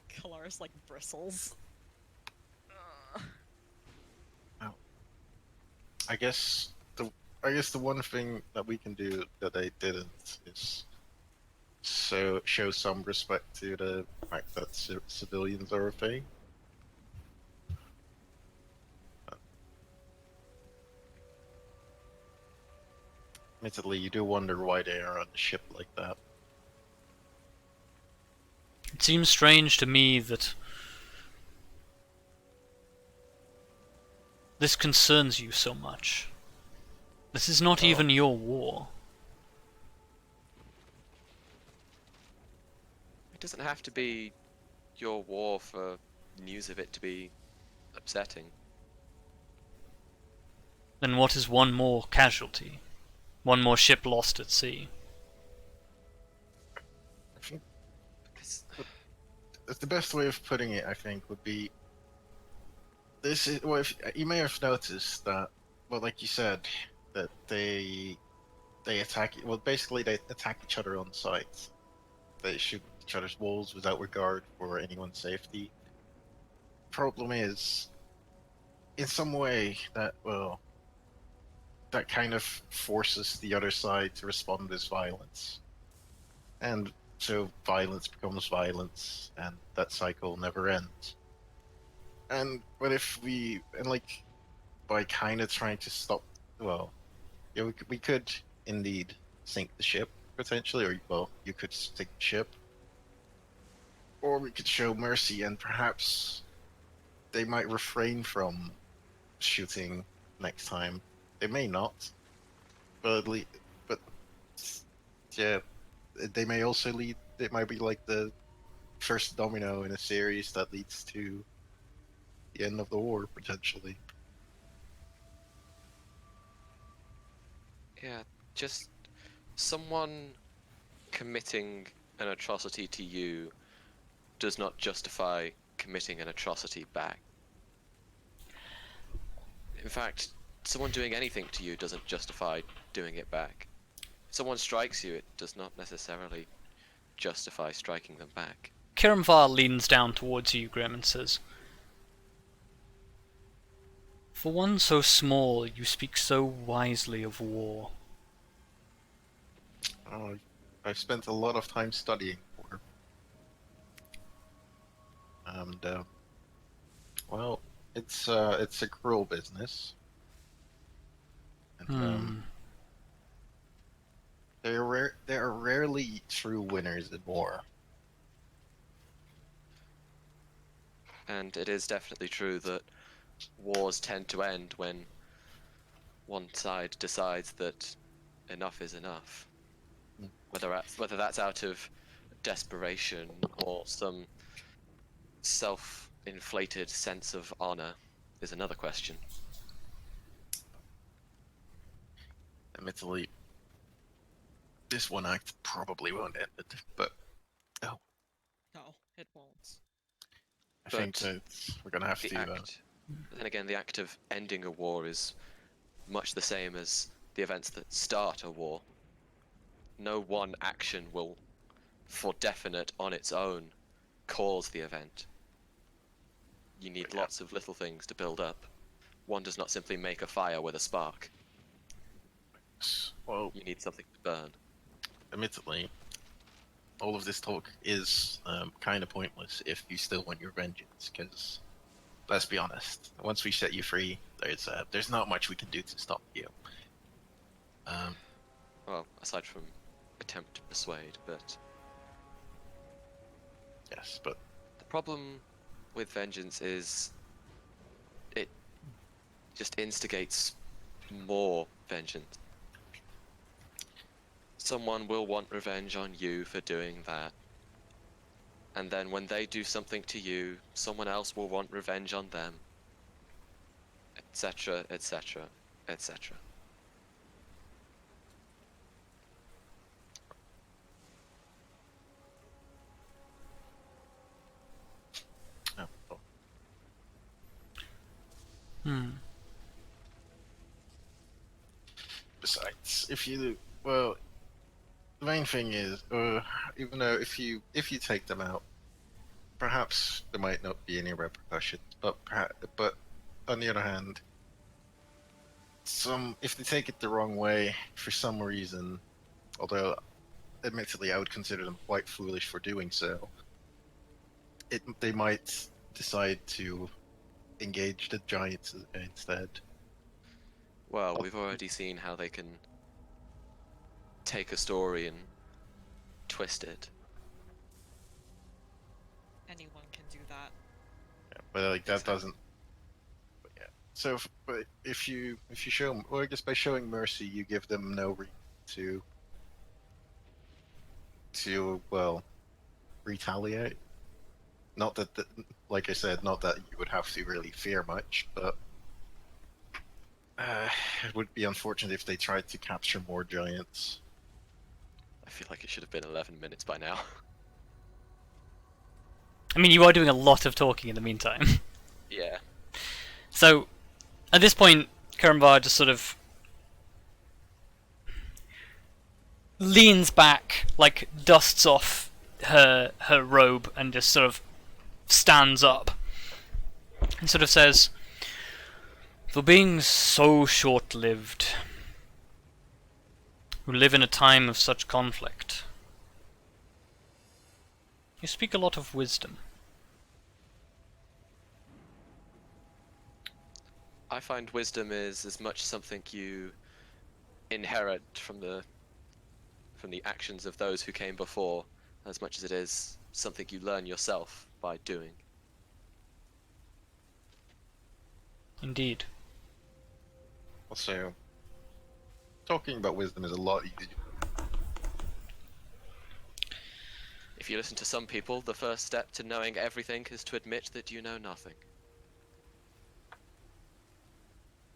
Kelariis like bristles. I guess the one thing that we can do that they didn't is show some respect to the fact that civilians are a thing. Admittedly, you do wonder why they are on a ship like that. It seems strange to me that this concerns you so much. This is not even your war. It doesn't have to be your war for news of it to be upsetting. Then what is one more casualty? One more ship lost at sea? I think Because the best way of putting it, I think, would be this is if you may have noticed that, like you said, that they attack. Well, basically, they attack each other on sight. They shoot each other's walls without regard for anyone's safety. Problem is, in some way, that kind of forces the other side to respond with violence, and so violence becomes violence, and that cycle never ends. And what if by kind of trying to stop, we could indeed sink the ship potentially, or you could sink the ship, or we could show mercy and perhaps they might refrain from shooting next time. They may not, but but yeah, they may also lead. It might be like the first domino in a series that leads to the end of the war potentially. Yeah, just someone committing an atrocity to you does not justify committing an atrocity back. In fact, someone doing anything to you doesn't justify doing it back. If someone strikes you, it does not necessarily justify striking them back. Khirimvar leans down towards you, Grim, and says, "For one so small, you speak so wisely of war." Oh, I've spent a lot of time studying war, and well, it's a cruel business, and there are rarely true winners in war. And it is definitely true that wars tend to end when one side decides that enough is enough. Whether that's out of desperation or some self-inflated sense of honor is another question. Admittedly, this one act probably won't end it, but No, it won't. I think But that we're gonna have The to. act, then again, the act of ending a war is much the same as the events that start a war. No one action will, for definite on its own, cause the event. You need lots of little things to build up. One does not simply make a fire with a spark. Well, You need something to burn. admittedly, all of this talk is kind of pointless if you still want your vengeance. Because let's be honest, once we set you free, there's not much we can do to stop you. Well, aside from attempt to persuade, but Yes, but the problem with vengeance is it just instigates more vengeance. Someone will want revenge on you for doing that. And then when they do something to you, someone else will want revenge on them. Etc., etc., etc. oh, well, besides, well, the main thing is, even though if you take them out, perhaps there might not be any repercussions. But on the other hand, if they take it the wrong way for some reason, although admittedly I would consider them quite foolish for doing so, they might decide to engage the giants instead. Well, we've already seen how they can take a story and twist it. Anyone can do that. Yeah, but like that Exactly. doesn't. But yeah. So, but if you show, or I guess by showing mercy, you give them no reason to well retaliate. Not that, like I said, not that you would have to really fear much, but it would be unfortunate if they tried to capture more giants. I feel like it should have been 11 minutes by now. I mean, you are doing a lot of talking in the meantime. Yeah. So, at this point, Khirimvar just sort of leans back, like dusts off her robe, and just sort of stands up and sort of says, "For being so short-lived, who live in a time of such conflict, you speak a lot of wisdom." I find wisdom is as much something you inherit from the actions of those who came before, as much as it is something you learn yourself by doing. Indeed. Also, talking about wisdom is a lot easier. If you listen to some people, the first step to knowing everything is to admit that you know nothing.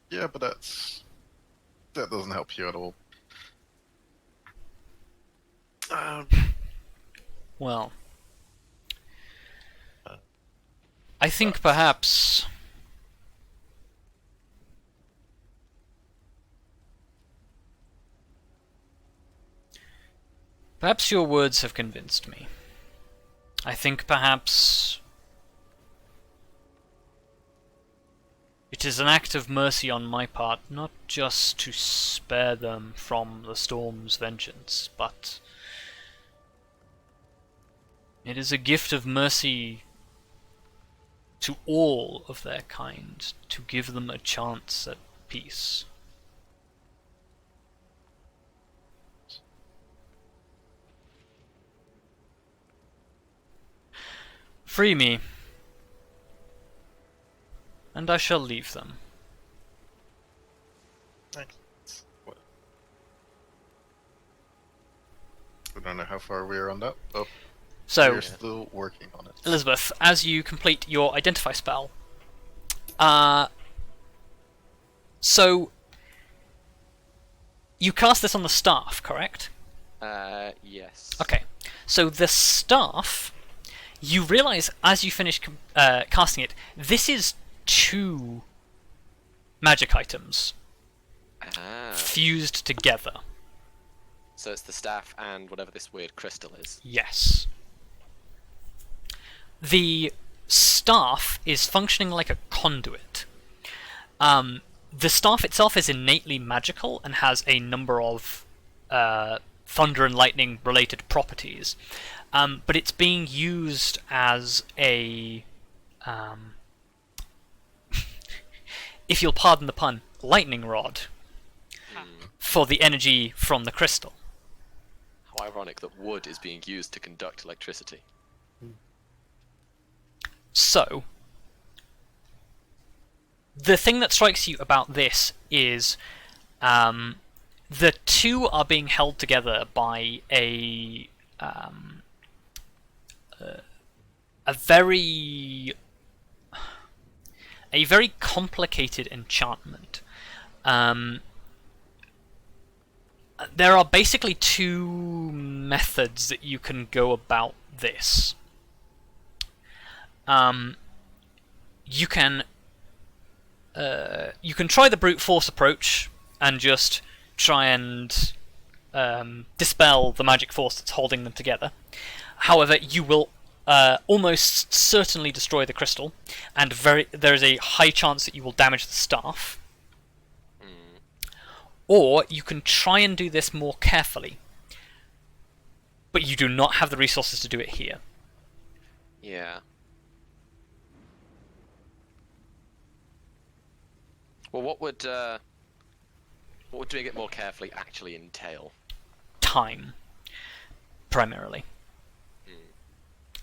Yeah, but that doesn't help you at all. Well, I think perhaps your words have convinced me. I think perhaps it is an act of mercy on my part, not just to spare them from the storm's vengeance, but it is a gift of mercy to all of their kind, to give them a chance at peace. Free me, and I shall leave them. Thanks. What? I don't know how far we are on that, but So, we're still working on it. Elizabeth, as you complete your identify spell, so you cast this on the staff, correct? Yes. Okay. So the staff, you realise as you finish casting it, this is 2 magic items Ah. fused together. So it's the staff and whatever this weird crystal is. Yes. The staff is functioning like a conduit. The staff itself is innately magical and has a number of thunder and lightning related properties, but it's being used as a, if you'll pardon the pun, lightning rod for the energy from the crystal. How ironic that wood is being used to conduct electricity. So, the thing that strikes you about this is the 2 are being held together by a very complicated enchantment. There are basically 2 methods that you can go about this. You can try the brute force approach and just try and dispel the magic force that's holding them together. However, you will almost certainly destroy the crystal, and there is a high chance that you will damage the staff. Or you can try and do this more carefully, but you do not have the resources to do it here. Yeah. Well, what would doing it more carefully actually entail? Time, primarily.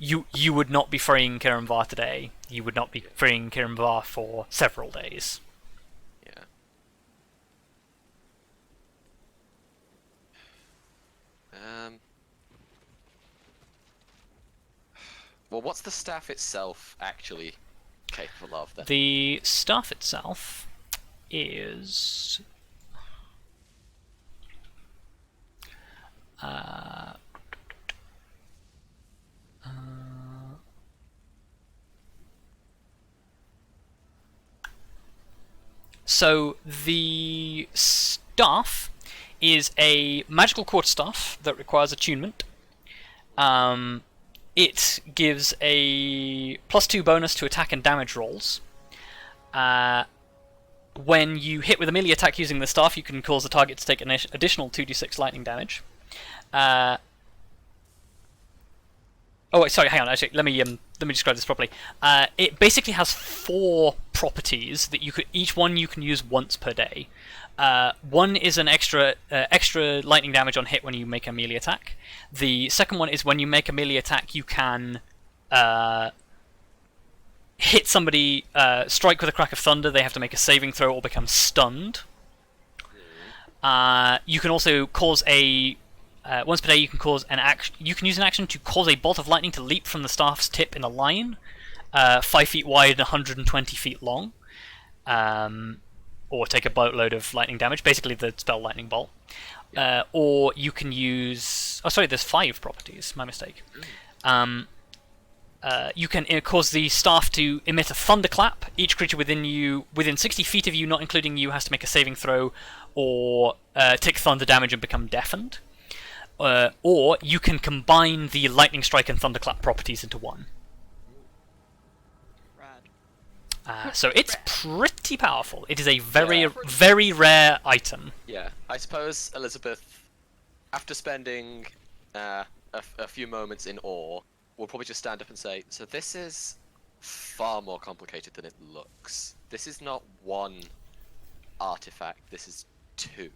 You would not be freeing Khirimvar today. You would not be freeing Khirimvar for several days. Yeah. Well, what's the staff itself actually capable of then? The staff itself is so the staff is a magical quarterstaff that requires attunement. It gives a +2 bonus to attack and damage rolls. When you hit with a melee attack using the staff, you can cause the target to take an additional 2d6 lightning damage. Oh wait, sorry, hang on. Actually, let me describe this properly. It basically has 4 properties that each one you can use once per day. One is an extra lightning damage on hit when you make a melee attack. The second one is when you make a melee attack, you can hit somebody, strike with a crack of thunder. They have to make a saving throw or become stunned. You can also cause a once per day. You can cause an action. You can use an action to cause a bolt of lightning to leap from the staff's tip in a line, 5 feet wide and 120 feet long, or take a boatload of lightning damage. Basically, the spell lightning bolt. Or you can use. Oh, sorry. There's 5 properties. My mistake. You can cause the staff to emit a thunderclap. Each creature within 60 feet of you, not including you, has to make a saving throw or take thunder damage and become deafened. Or you can combine the lightning strike and thunderclap properties into one. Rad. So it's pretty powerful. It is a very rare item. Yeah, I suppose Elizabeth, after spending a few moments in awe, will probably just stand up and say, so this is far more complicated than it looks. This is not one artifact, this is 2.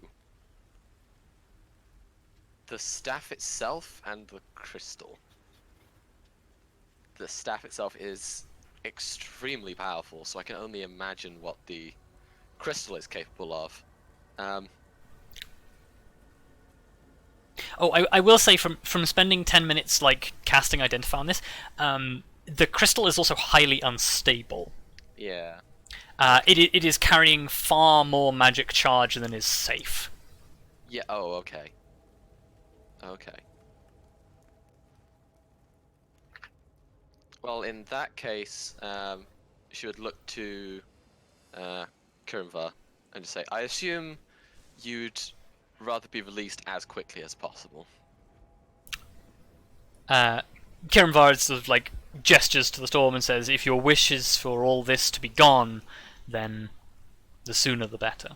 The staff itself and the crystal. The staff itself is extremely powerful, so I can only imagine what the crystal is capable of. I will say from spending 10 minutes like casting Identify on this, the crystal is also highly unstable. Yeah. It is carrying far more magic charge than is safe. Yeah. Oh, okay. Okay. Well, in that case, she would look to Khirimvar and just say, I assume you'd rather be released as quickly as possible. Khirimvar sort of like gestures to the storm and says, if your wish is for all this to be gone, then the sooner the better.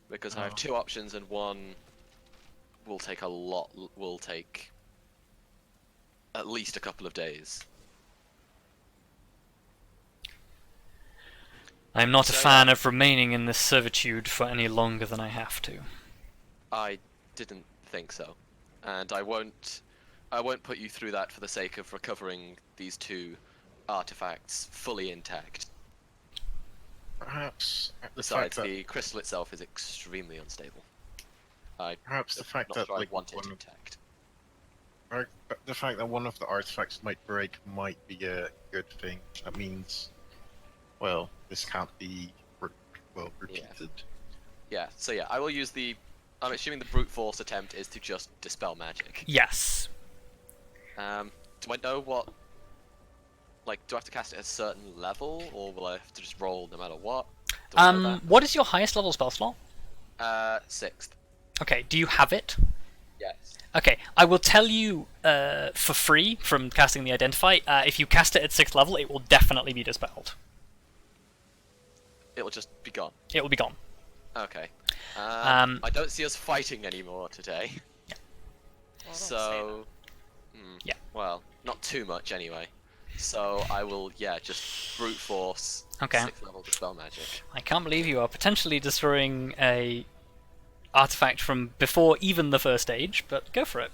Because I have 2 options, and one will take at least a couple of days. I'm not a fan of remaining in this servitude for any longer than I have to. I didn't think so, and I won't put you through that for the sake of recovering these 2 artifacts fully intact. Perhaps Besides, the crystal itself is extremely unstable. Perhaps the fact that I like want it intact. the fact that one of the artifacts might break might be a good thing. That means, well, this can't be repeated. Yeah. So yeah, I will use the. I'm assuming the brute force attempt is to just dispel magic. Yes. Do I know what? Like, do I have to cast it at a certain level, or will I have to just roll no matter what? Do I know What is your highest level spell slot? that? 6th. Okay, do you have it? Yes. Okay, I will tell you for free from casting the Identify, if you cast it at 6th level, it will definitely be dispelled. It will just be gone. It will be gone. Okay. I don't see us fighting anymore today. Yeah. Well, don't say So. Yeah. Well, not too much anyway. So I will, just brute force. Okay. 6th level dispel magic. I can't believe you are potentially destroying a artifact from before even the first age, but go for it.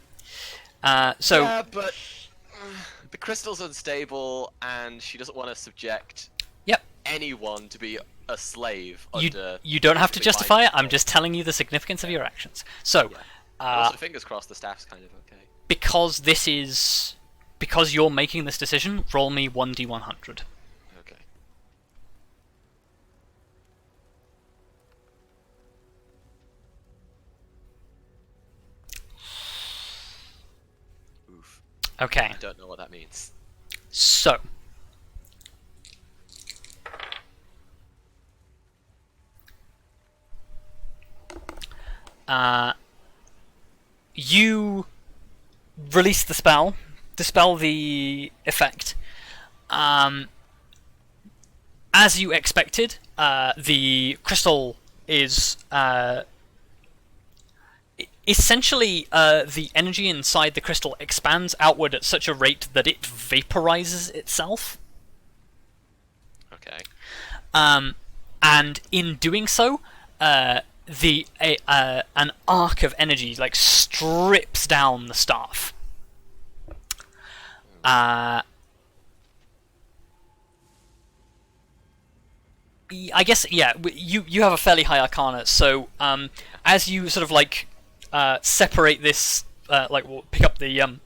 So Yeah, but the crystal's unstable, and she doesn't want to subject Yep. anyone to be a slave you under. you don't have to basically justify mind it. I'm control. just telling you the significance of your actions. So, Also, fingers crossed, the staff's kind of okay. because you're making this decision, roll me 1d100. Okay. Oof. Okay. I don't know what that means. So, you release the spell, dispel the effect. As you expected, the crystal is essentially the energy inside the crystal expands outward at such a rate that it vaporizes itself. Okay. And in doing so, an arc of energy like strips down the staff. I guess, yeah, you have a fairly high arcana, so as you sort of like separate this, pick up the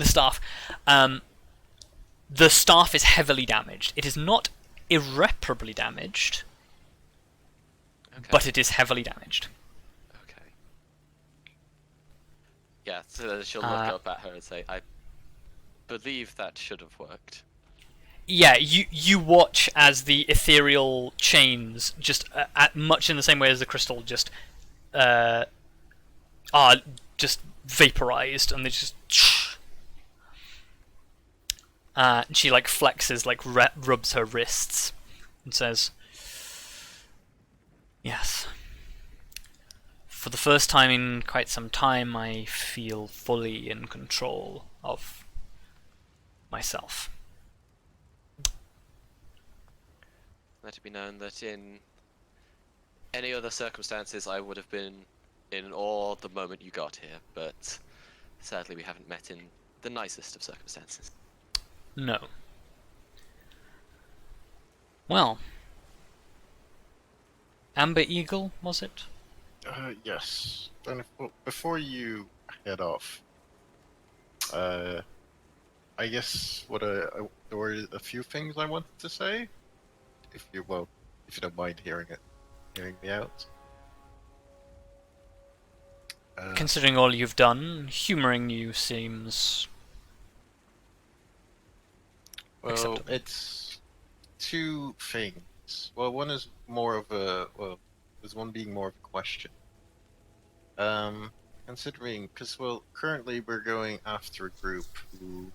staff, the staff is heavily damaged. It is not irreparably damaged, Okay. but it is heavily damaged. Okay. Yeah, so then she'll look up at her and say, I believe that should have worked. Yeah, you watch as the ethereal chains, just much in the same way as the crystal, just are just vaporized, and they just. She like flexes, like rubs her wrists, and says, "Yes. For the first time in quite some time, I feel fully in control of myself." Let it be known that in any other circumstances I would have been in awe the moment you got here, but sadly we haven't met in the nicest of circumstances. No. Well. Amber Eagle, was it? Yes. And before you head off, I guess there were a few things I wanted to say. If you don't mind hearing me out. Considering all you've done, humouring you seems Well, acceptable. it's two things. Well, one is more of a there's one being more of a question. Considering, because currently we're going after a group who,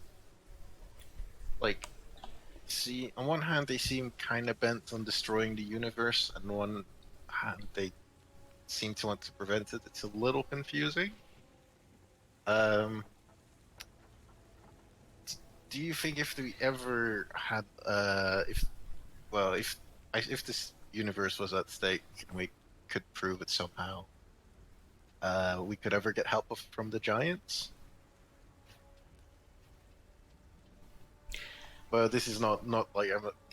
see, on one hand they seem kind of bent on destroying the universe, and on one hand they seem to want to prevent it. It's a little confusing. Do you think if we ever had, if this universe was at stake and we could prove it somehow, we could ever get help from the giants? Well, this is not like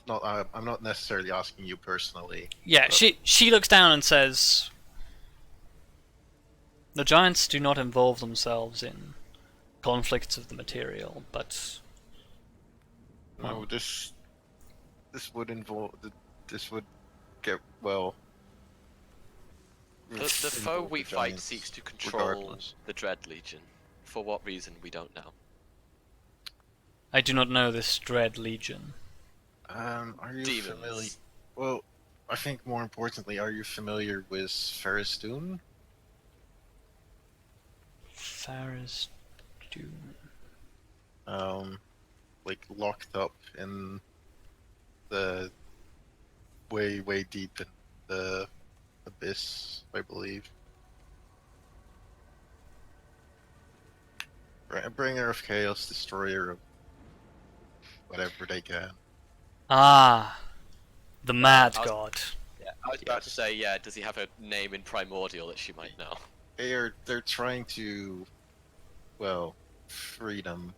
I'm not necessarily asking you personally. Yeah, but... she looks down and says, "The giants do not involve themselves in conflicts of the material, but No, this would involve this would get The foe involve we the fight giants seeks to control regardless. the Dread Legion. For what reason, we don't know. I do not know this Dread Legion." Are you Demons. familiar? Well, I think more importantly, are you familiar with Ferrous? Ferrous Dune. Locked up in the way deep in the abyss, I believe. Bringer of chaos, destroyer of whatever they can. Ah, the Mad I was- God. Yeah, I was about to say, yeah, does he have a name in Primordial that she might know? They're trying to, free them.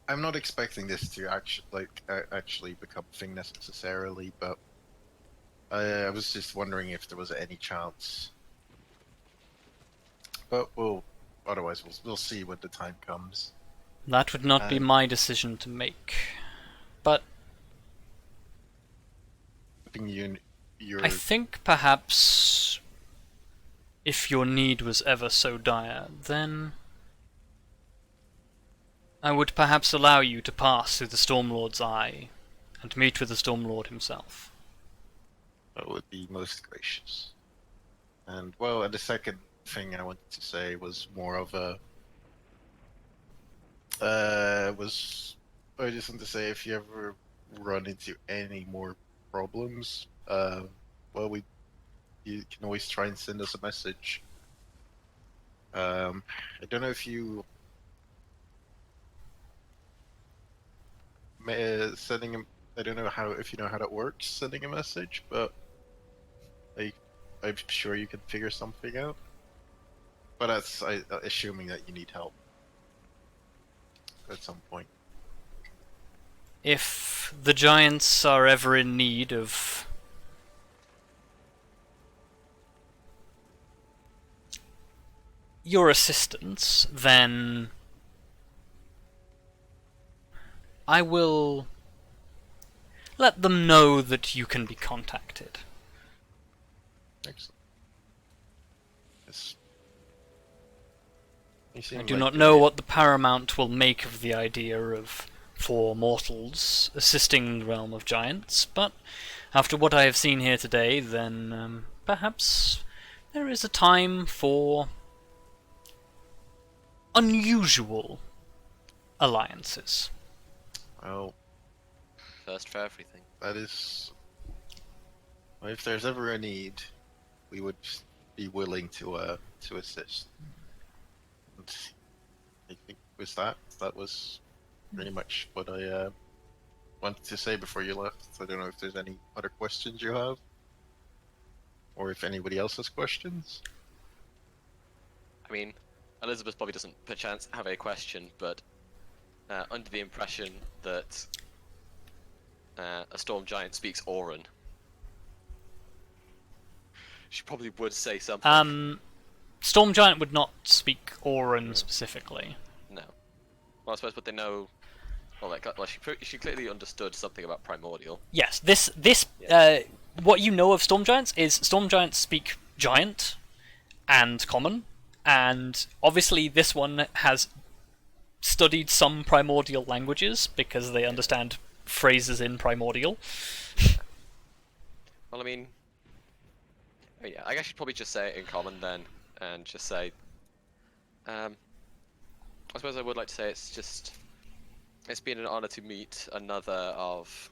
I'm not expecting this to actually become a thing necessarily, but I was just wondering if there was any chance. But otherwise we'll see when the time comes. That would not be my decision to make. But I think perhaps if your need was ever so dire, then I would perhaps allow you to pass through the Stormlord's eye and meet with the Stormlord himself. That would be most gracious. And and the second thing I wanted to say was more of a I just want to say, if you ever run into any more problems, you can always try and send us a message. I don't know if you I don't know if you know how that works, sending a message, but I'm sure you can figure something out. But that's assuming that you need help at some point. If if the giants are ever in need of your assistance, then I will let them know that you can be contacted. Excellent. Yes. I do not know what the Paramount will make of the idea of 4 mortals assisting the realm of giants, but after what I have seen here today, then perhaps there is a time for unusual alliances. Well, First for everything. that is. Well, if there's ever a need, we would be willing to assist. And I think with that was pretty much what I wanted to say before you left. I don't know if there's any other questions you have, or if anybody else has questions. I mean, Elizabeth probably doesn't perchance have a question, but under the impression that a storm giant speaks Auran, she probably would say something. Storm Giant would not speak Auran specifically. No. Well, I suppose, but they know. Well, she clearly understood something about primordial. Yes, this what you know of Storm Giants is Storm Giants speak Giant and Common, and obviously this one has studied some primordial languages because they understand phrases in primordial. Well, I mean, yeah, I guess you'd probably just say it in common then, and just say, I suppose I would like to say it's been an honor to meet another of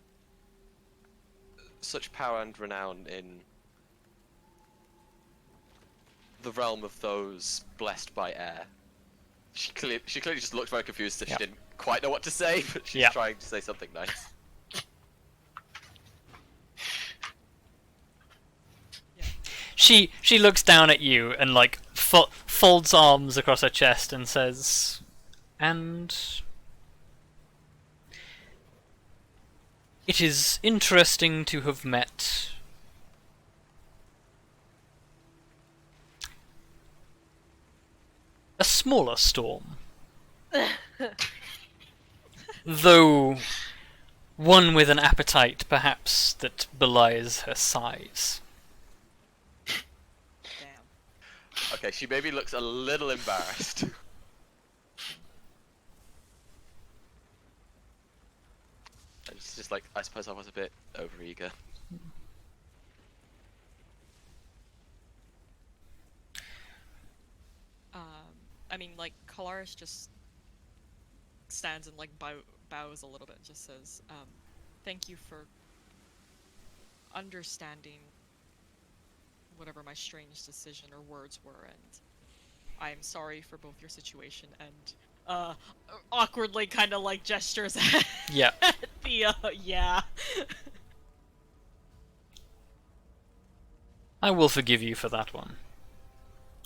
such power and renown in the realm of those blessed by air. She clearly just looked very confused, as she didn't quite know what to say, but she's trying to say something nice. She looks down at you and like folds arms across her chest and says, "And it is interesting to have met a smaller storm, though one with an appetite perhaps that belies her size." Damn. Okay, she maybe looks a little embarrassed. It's just like, I suppose I was a bit overeager. I mean, like, Kelariis just stands and, like, bows a little bit and just says, thank you for understanding whatever my strange decision or words were, and I'm sorry for both your situation and, awkwardly kind of, like, gestures at Yeah. the, yeah. I will forgive you for that one.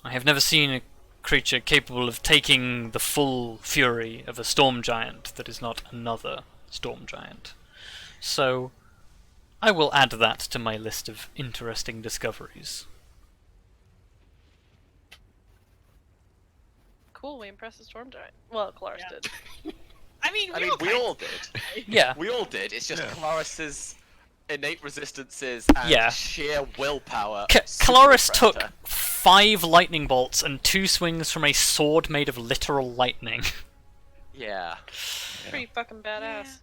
I have never seen a creature capable of taking the full fury of a storm giant that is not another storm giant. So, I will add that to my list of interesting discoveries. Cool, we impressed the storm giant. Well, Kelariis did. I mean, we all did. Yeah. We all did. It's just Kelariis's innate resistances and Yeah. sheer willpower. Kelariis took 5 lightning bolts and 2 swings from a sword made of literal lightning. Yeah. Pretty fucking badass.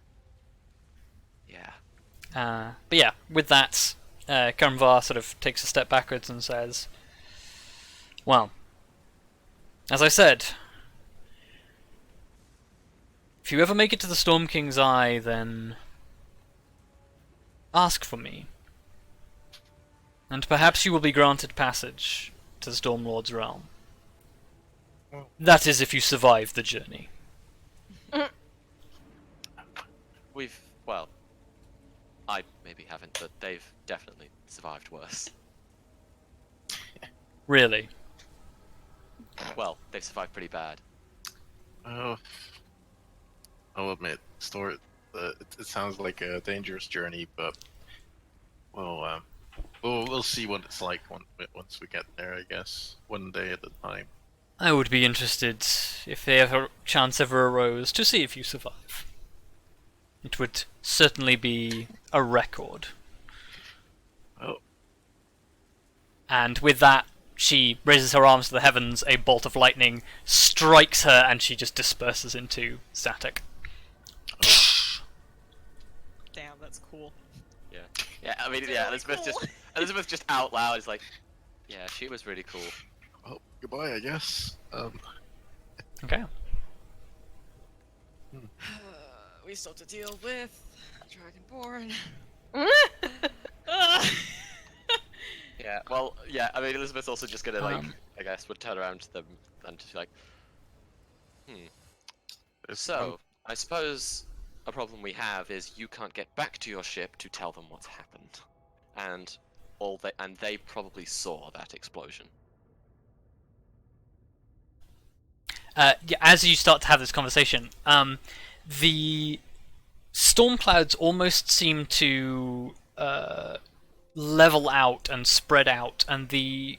Yeah. But yeah, with that, Khirimvar sort of takes a step backwards and says, well, as I said, if you ever make it to the Storm King's Eye, then ask for me. And perhaps you will be granted passage to the Storm Lord's realm. That is if you survive the journey. Well, I maybe haven't, but they've definitely survived worse. Really? Well, they've survived pretty bad. Oh, I'll admit, It sounds like a dangerous journey, but we'll see what it's like once we get there. I guess one day at a time. I would be interested, if the chance ever arose, to see if you survive. It would certainly be a record. Oh, And with that, she raises her arms to the heavens, a bolt of lightning strikes her, and she just disperses into static. Damn, that's cool. Yeah. Yeah, I mean, That's yeah, really cool. Elizabeth just out loud is like, yeah, she was really cool. well, goodbye, I guess. Okay. We still have to deal with Dragonborn. Yeah, well, yeah, I mean, Elizabeth's also just gonna, like, Um. I guess, would turn around to them and just be like, There's so, I suppose a problem we have is you can't get back to your ship to tell them what's happened. And they probably saw that explosion. Yeah, as you start to have this conversation, the storm clouds almost seem to level out and spread out, and the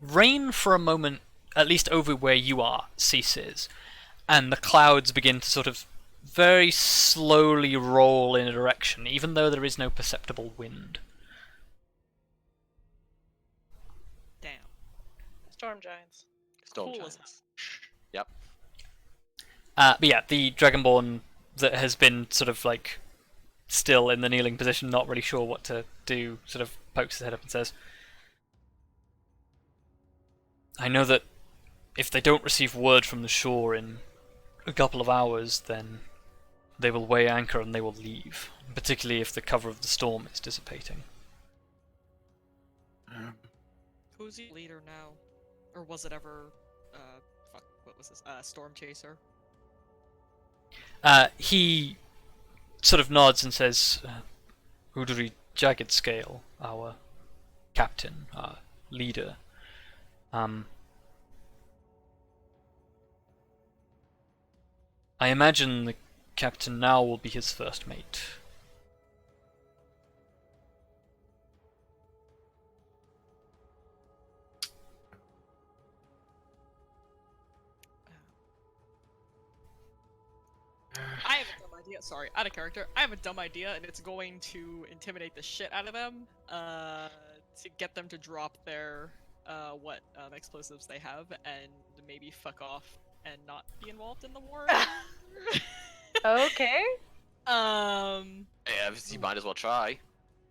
rain for a moment, at least over where you are, ceases, and the clouds begin to sort of very slowly roll in a direction, even though there is no perceptible wind. Damn. Storm giants. Storm Cool as giants. Yep. But yeah, the Dragonborn that has been sort of like still in the kneeling position, not really sure what to do, sort of pokes his head up and says, I know that if they don't receive word from the shore in a couple of hours, then they will weigh anchor and they will leave, particularly if the cover of the storm is dissipating. Who's your leader now? Or was it ever, fuck, what was this? Storm Chaser? He sort of nods and says, Udhri Jagged-Scale, our captain, our leader. I imagine the captain now will be his first mate. I have a dumb idea. Sorry, out of character. I have a dumb idea, and it's going to intimidate the shit out of them, to get them to drop their, what explosives they have, and maybe fuck off and not be involved in the war. Okay. Yeah, you might as well try.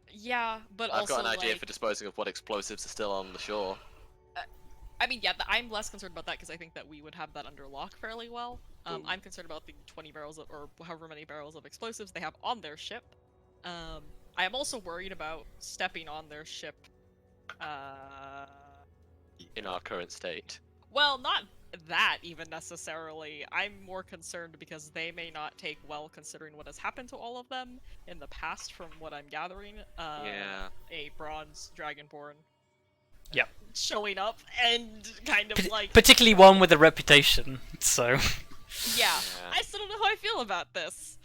Yeah, but I've also got an idea like, for disposing of what explosives are still on the shore. I mean, yeah, I'm less concerned about that because I think that we would have that under lock fairly well. I'm concerned about the 20 barrels of, or however many barrels of explosives they have on their ship. I am also worried about stepping on their ship. In our current state. Well, not that even necessarily. I'm more concerned because they may not take well considering what has happened to all of them in the past from what I'm gathering. Yeah. A bronze dragonborn. Yep. Showing up and kind of like... Particularly one with a reputation, so... Yeah, I still don't know how I feel about this.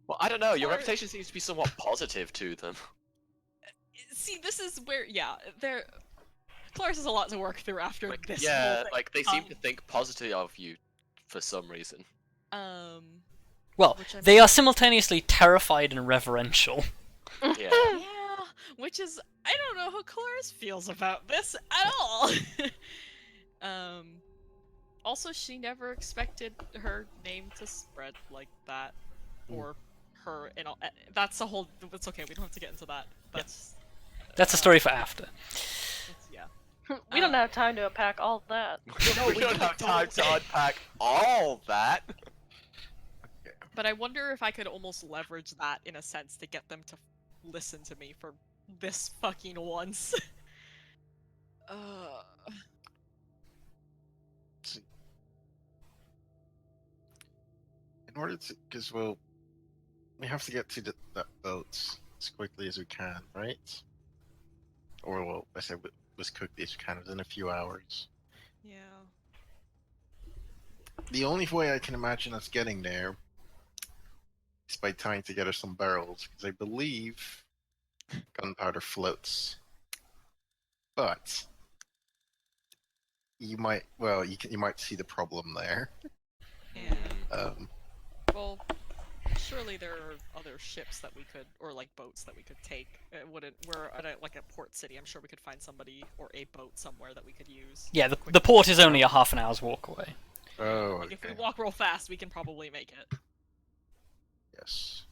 Well, I don't know, your Or- reputation seems to be somewhat positive to them. See, this is where, yeah, Kelariis has a lot to work through after Like, this yeah, whole thing. like, they seem to think positively of you for some reason. Well, Which I'm- they are simultaneously terrified and reverential. Yeah. Yeah, which is, I don't know how Kelariis feels about this at all. Also, she never expected her name to spread like that, or her, you know, that's a whole, it's okay, we don't have to get into that. That's a story for after. Yeah. We don't have time to unpack all that. We don't have time to unpack all that. But I wonder if I could almost leverage that in a sense to get them to listen to me for this fucking once. In order to, because we have to get to that boat as quickly as we can, right? Or well, I said as quickly as we can within a few hours. Yeah. The only way I can imagine us getting there by tying together some barrels, because I believe gunpowder floats. But you might, well, you might see the problem there. Yeah. Um, Well, surely there are other ships that we could, or like boats that we could take. It wouldn't. We're at like a port city. I'm sure we could find somebody or a boat somewhere that we could use. Yeah, the port is only a half an hour's walk away. oh, Like if we okay. walk real fast, we can probably make it. Yes.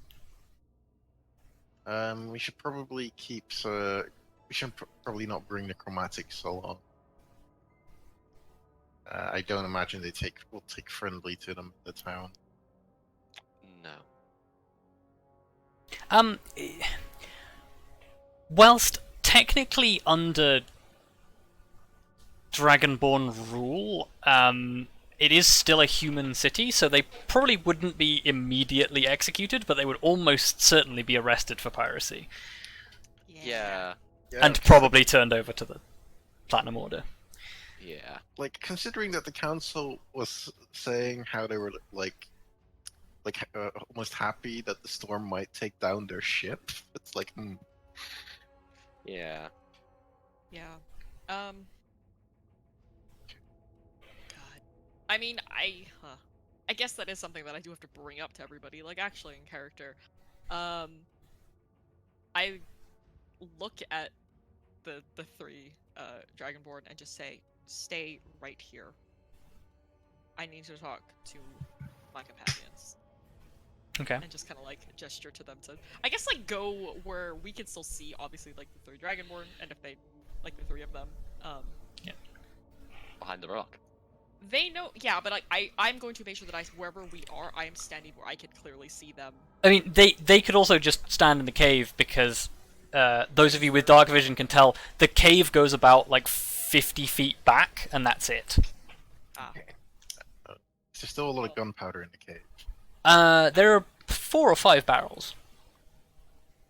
We should probably keep. We should probably not bring the chromatics along. I don't imagine will take friendly to them in the town. No. Whilst technically under Dragonborn rule, it is still a human city, so they probably wouldn't be immediately executed, but they would almost certainly be arrested for piracy. Yeah. And probably turned over to the Platinum Order. Yeah. Like, considering that the council was saying how they were almost happy that the storm might take down their ship, it's like, Yeah. Yeah. God. I mean, I guess that is something that I do have to bring up to everybody. Like, actually, in character, I look at the three Dragonborn and just say, "Stay right here. I need to talk to my companions." Okay. And just kind of like gesture to them to, I guess, like go where we can still see, obviously, like the three Dragonborn, and if they, like the three of them, Behind the rock. they know, yeah, but I'm going to make sure that wherever we are, I am standing where I can clearly see them. I mean, they could also just stand in the cave, because those of you with dark vision can tell the cave goes about like 50 feet back, and that's it. there's still a lot of gunpowder in the cave. There are 4 or 5 barrels.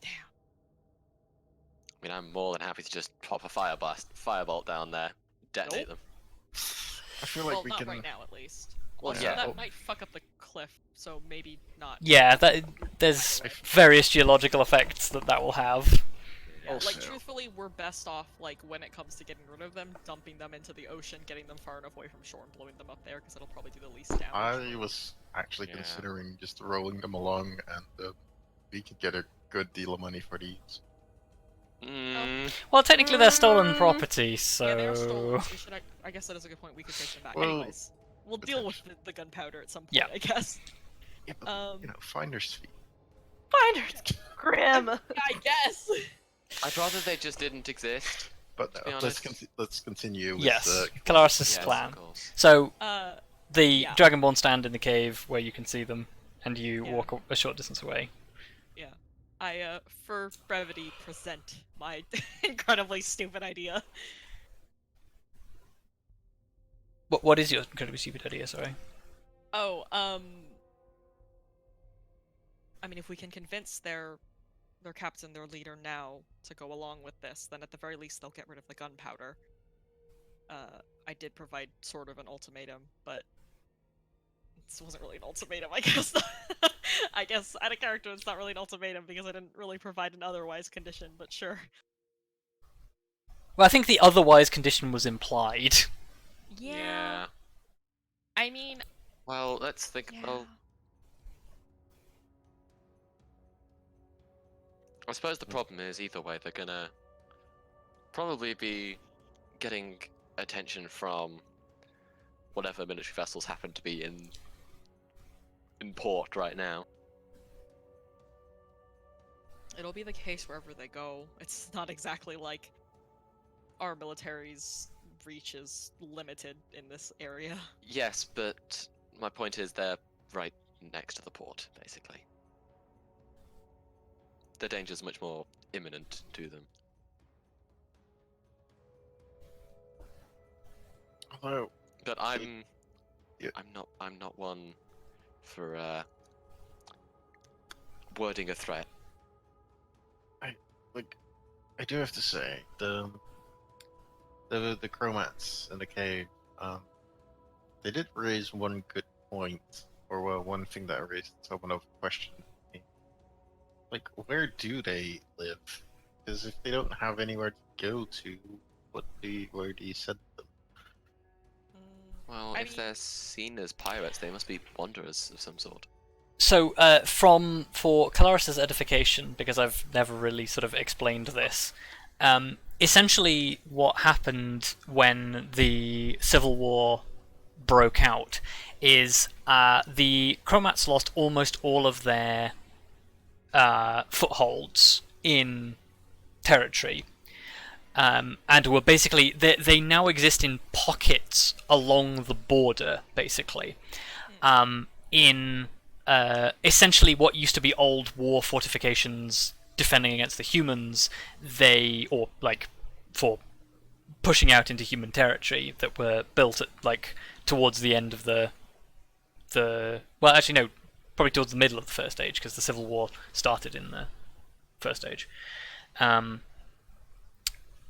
Damn. I mean, I'm more than happy to just pop a firebolt down there, detonate them. I feel like Well, we not can. right now, at least. Well, Also, yeah. that might fuck up the cliff, so maybe not. Yeah, there's various geological effects that will have. Yeah, like, Also- truthfully, we're best off, like, when it comes to getting rid of them, dumping them into the ocean, getting them far enough away from shore, and blowing them up there, because it'll probably do the least damage. I was actually Yeah. considering just rolling them along, and we could get a good deal of money for these. Well, technically they're stolen property, so... Yeah, they are stolen, so I guess that is a good point, we could take them back. Well, Anyways, we'll deal with the gunpowder at some point, Yeah. I guess. Yeah, but, finder's fee. Finders, Grim. I guess! I'd rather they just didn't exist. But To be let's continue with Yes, Kelariis' Yes, plan. of course. So, the Yeah. Dragonborn stand in the cave where you can see them, and you Yeah. walk a short distance away. Yeah. I, for brevity, present my incredibly stupid idea. What is your incredibly stupid idea, sorry? Oh, I mean, if we can convince their captain, their leader now, to go along with this, then at the very least they'll get rid of the gunpowder. I did provide sort of an ultimatum, but this wasn't really an ultimatum, I guess. I guess out of character it's not really an ultimatum because I didn't really provide an otherwise condition, but sure. Well, I think the otherwise condition was implied. Yeah. I mean, Well, let's think. yeah. Well, I suppose the problem is either way they're gonna probably be getting attention from whatever military vessels happen to be in port right now. It'll be the case wherever they go. It's not exactly like our military's reach is limited in this area. Yes, but my point is they're right next to the port, basically. The danger's much more imminent to them. Although, But I'm Yeah. I'm not one for wording a threat. I do have to say, the chromats in the cave, they did raise one good point, or well, one thing that raised somewhat of a question to me. like, where do they live? Because if they don't have anywhere to go to, where do you send them? Well, I if mean- they're seen as pirates, they must be wanderers of some sort. So, for Kelariis' edification, because I've never really sort of explained this, essentially what happened when the Civil War broke out is the Chromats lost almost all of their footholds in territory. And were basically they now exist in pockets along the border, basically, in essentially what used to be old war fortifications defending against the humans. For pushing out into human territory that were built at towards the end of the well, actually no, probably towards the middle of the First Age, because the Civil War started in the First Age.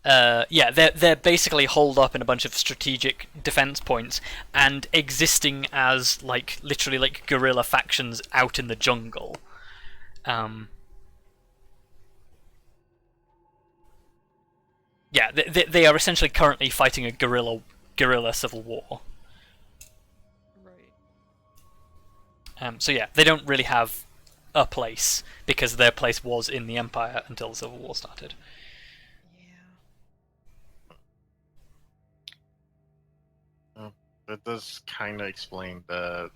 They're basically holed up in a bunch of strategic defense points and existing as literally guerrilla factions out in the jungle. They are essentially currently fighting a guerrilla civil war. Right. They don't really have a place, because their place was in the Empire until the Civil War started. That does kind of explain the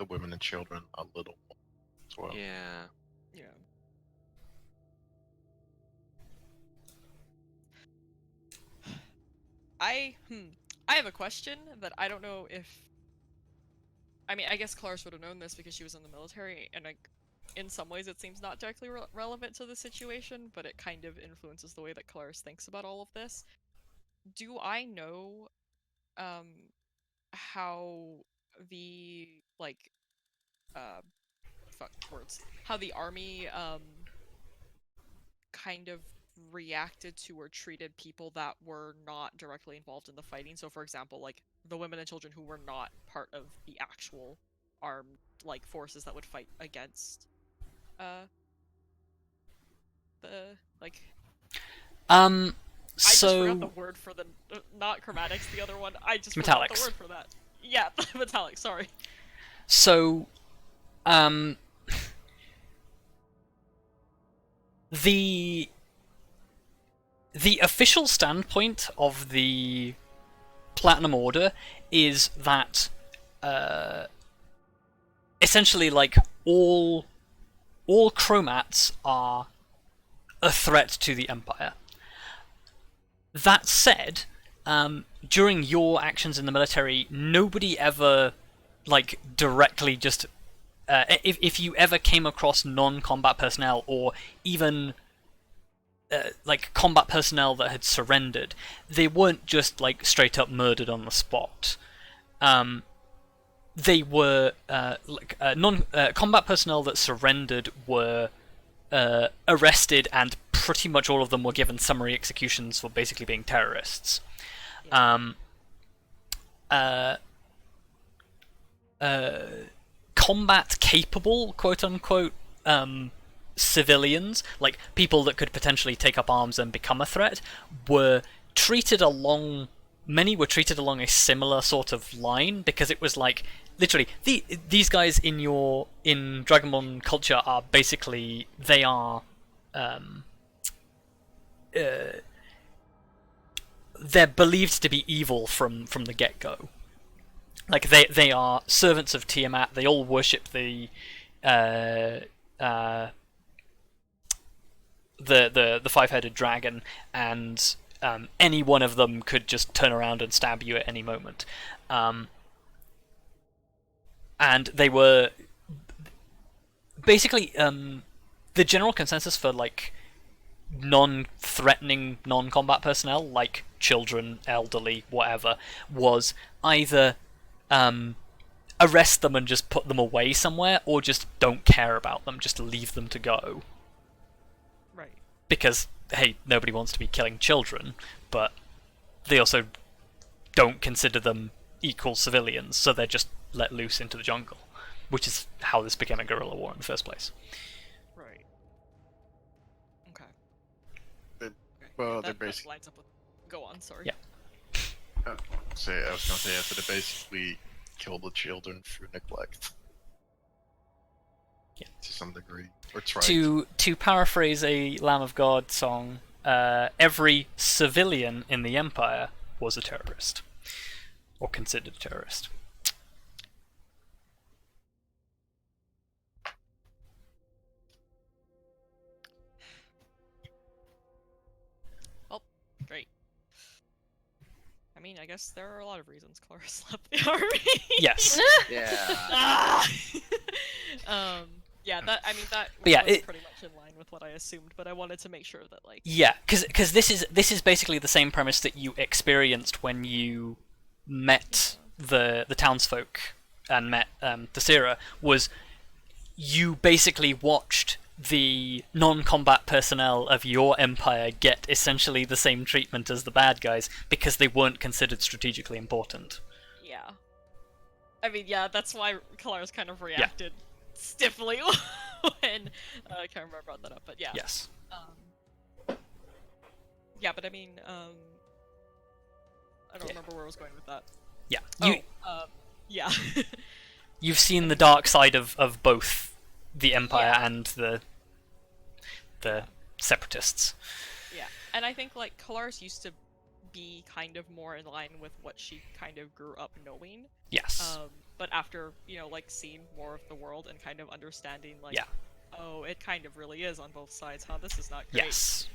women and children a little more as well. Yeah. Yeah. I have a question that I don't know if. I mean, I guess Kelariis would have known this because she was in the military, and in some ways it seems not directly relevant to the situation, but it kind of influences the way that Kelariis thinks about all of this. Do I know how the how the army kind of reacted to or treated people that were not directly involved in the fighting? So for example, the women and children who were not part of the actual armed forces that would fight against I just forgot the word for the not chromatics, the other one. I just forgot the Metallics. word for that. Yeah, metallic, sorry. So, the official standpoint of the Platinum Order is that essentially all chromats are a threat to the Empire. That said, during your actions in the military, nobody ever directly just if you ever came across non-combat personnel, or even combat personnel that had surrendered, they weren't just straight up murdered on the spot. They were combat personnel that surrendered were arrested, and pretty much all of them were given summary executions for basically being terrorists. Combat capable, quote unquote, civilians, people that could potentially take up arms and become a threat, were treated along. Many were treated along a similar sort of line, because it was literally these guys in Dragonborn culture are basically, they are they're believed to be evil from the get-go. They are servants of Tiamat. They all worship the five-headed dragon, and any one of them could just turn around and stab you at any moment. And they were basically the general consensus for non-threatening non-combat personnel, like children, elderly, whatever, was either arrest them and just put them away somewhere, or just don't care about them, just leave them to go. Right. Because, hey, nobody wants to be killing children, but they also don't consider them equal civilians, so they're just let loose into the jungle, which is how this became a guerrilla war in the first place. Right. Well, they're that basically. lines up with. Go on, sorry. Yeah. I was gonna say, yeah, so they basically kill the children through neglect. Yeah. To some degree, or try To paraphrase a Lamb of God song, every civilian in the Empire was a terrorist, or considered a terrorist. Well, great. I mean, I guess there are a lot of reasons Kelariis left the army. Yes. Yeah. Ah! Yeah, that But yeah, was it- pretty much in line with what I assumed, but I wanted to make sure that like Yeah, because this is basically the same premise that you experienced when you met the townsfolk and met Tallithsyr, was you basically watched the non-combat personnel of your empire get essentially the same treatment as the bad guys because they weren't considered strategically important. yeah. I mean, yeah, that's why Kelariis kind of reacted stiffly when Khirimvar brought that up, but yeah. Yes. Yeah, but I mean, I don't remember where I was going with that. Yeah. Yeah. You've seen the dark side of both the Empire Yeah. and the Separatists. Yeah, and I think like Kelariis used to be kind of more in line with what she kind of grew up knowing. Yes. But after like seeing more of the world and kind of understanding like, Yeah. oh, it kind of really is on both sides, huh? This is not great. Yes.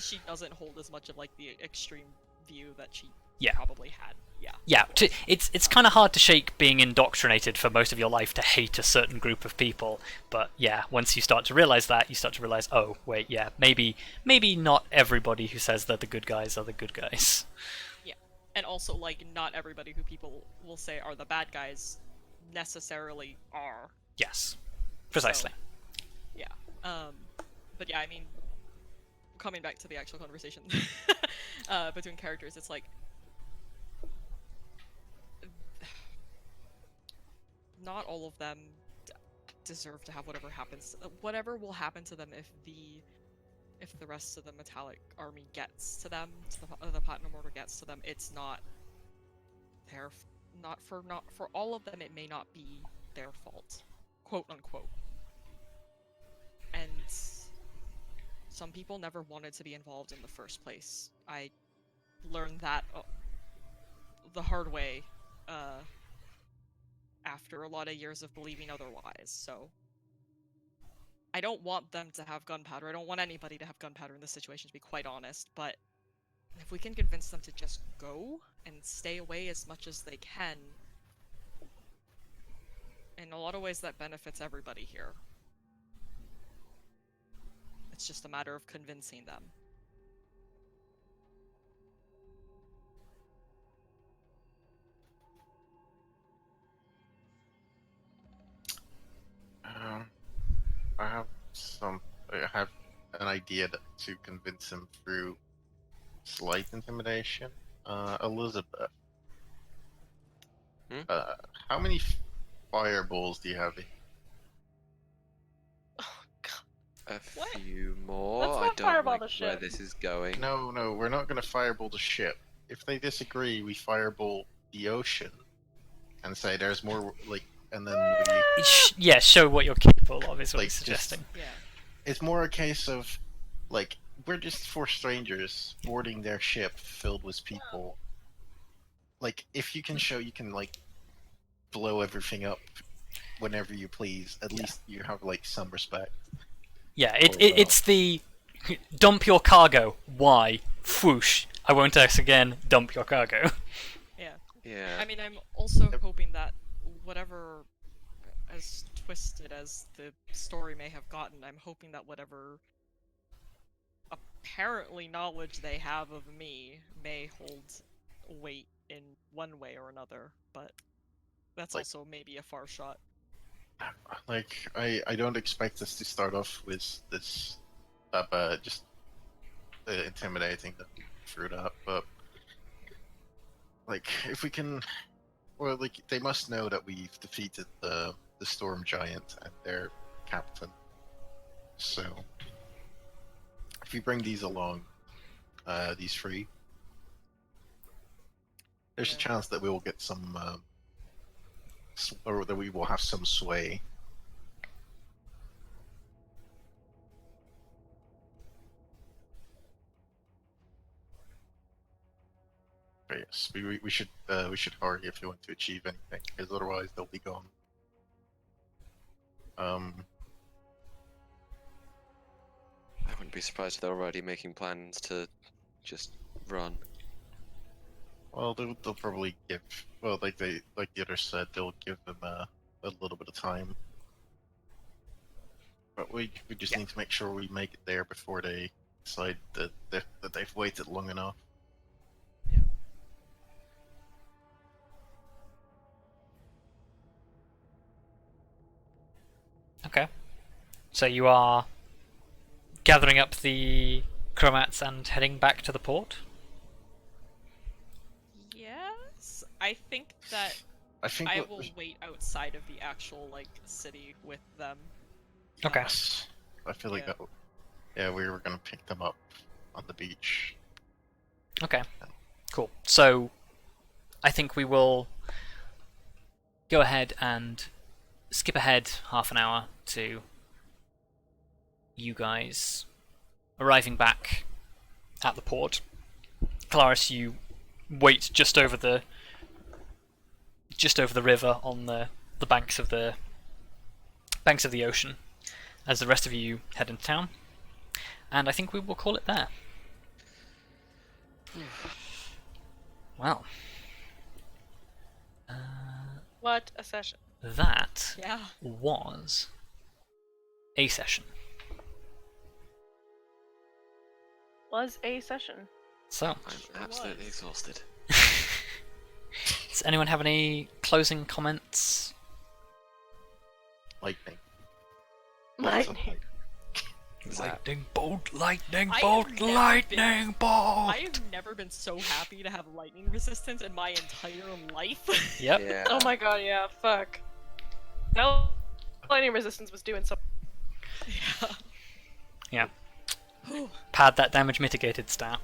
She doesn't hold as much of like the extreme view that she Yeah. probably had. Yeah. Yeah, it's kind of hard to shake being indoctrinated for most of your life to hate a certain group of people, but yeah, once you start to realize that, you start to realize, oh, wait, yeah, maybe not everybody who says they're the good guys are the good guys. Yeah, and also like not everybody who people will say are the bad guys necessarily are. Yes, precisely. So, yeah. But yeah, I mean, coming back to the actual conversation between characters, it's like not all of them deserve to have whatever happens. Whatever will happen to them if the rest of the Metallic Army gets to them, to the Platinum Order gets to them, it's not their not for all of them. It may not be their fault, quote unquote. And some people never wanted to be involved in the first place. I learned that the hard way after a lot of years of believing otherwise, so I don't want them to have gunpowder. I don't want anybody to have gunpowder in this situation, to be quite honest, but if we can convince them to just go and stay away as much as they can, in a lot of ways that benefits everybody here. It's just a matter of convincing them. I have an idea to convince him through slight intimidation. Elizabeth. How many fireballs do you have? A What? few more. Let's I not don't fireball like the where ship. this is going. No, we're not gonna fireball the ship. If they disagree, we fireball the ocean and say there's more, like, and then we. Yeah, show what you're capable of is what Like, he's suggesting. Yeah. It's more a case of, like, we're just four strangers boarding their ship filled with people. Like, if you can show you can, like, blow everything up whenever you please, at least you have, like, some respect. Yeah, it's the dump your cargo. Why? Whoosh. I won't ask again. Dump your cargo. Yeah. Yeah. I mean, I'm also hoping that whatever, as twisted as the story may have gotten, I'm hoping that whatever apparently knowledge they have of me may hold weight in one way or another, but that's Like- also maybe a far shot. Like, I don't expect us to start off with this, just intimidating them through that, but, like, if we can, well, like, they must know that we've defeated the Storm Giant and their captain, so if you bring these along, these three. There's a chance that we will get some, or that we will have some sway. But yes, we should hurry if we want to achieve anything, because otherwise they'll be gone. I wouldn't be surprised if they're already making plans to just run. Well, they'll probably give. Well, like the other said, they'll give them a little bit of time. But we just need to make sure we make it there before they decide that they've waited long enough. Okay. So you are gathering up the chromats and heading back to the port? Yes, I think that I will wait outside of the actual city with them. Okay. I feel like that. Yeah, we were gonna pick them up on the beach. Okay. Cool. So I think we will go ahead and skip ahead half an hour to you guys arriving back at the port. Kelariis, you wait just over the river on the banks of the ocean as the rest of you head into town. And I think we will call it there. Well. What a session. That Yeah. was a session. Was a session. So, I'm absolutely exhausted. does anyone have any closing comments? Lightning. Lightning. Lightning bolt, lightning I bolt, have never lightning bolt! I have never been so happy to have lightning resistance in my entire life. Yep. Yeah. Oh my god, yeah, fuck. No, lightning resistance was doing so. Yeah. Pad that damage mitigated stat.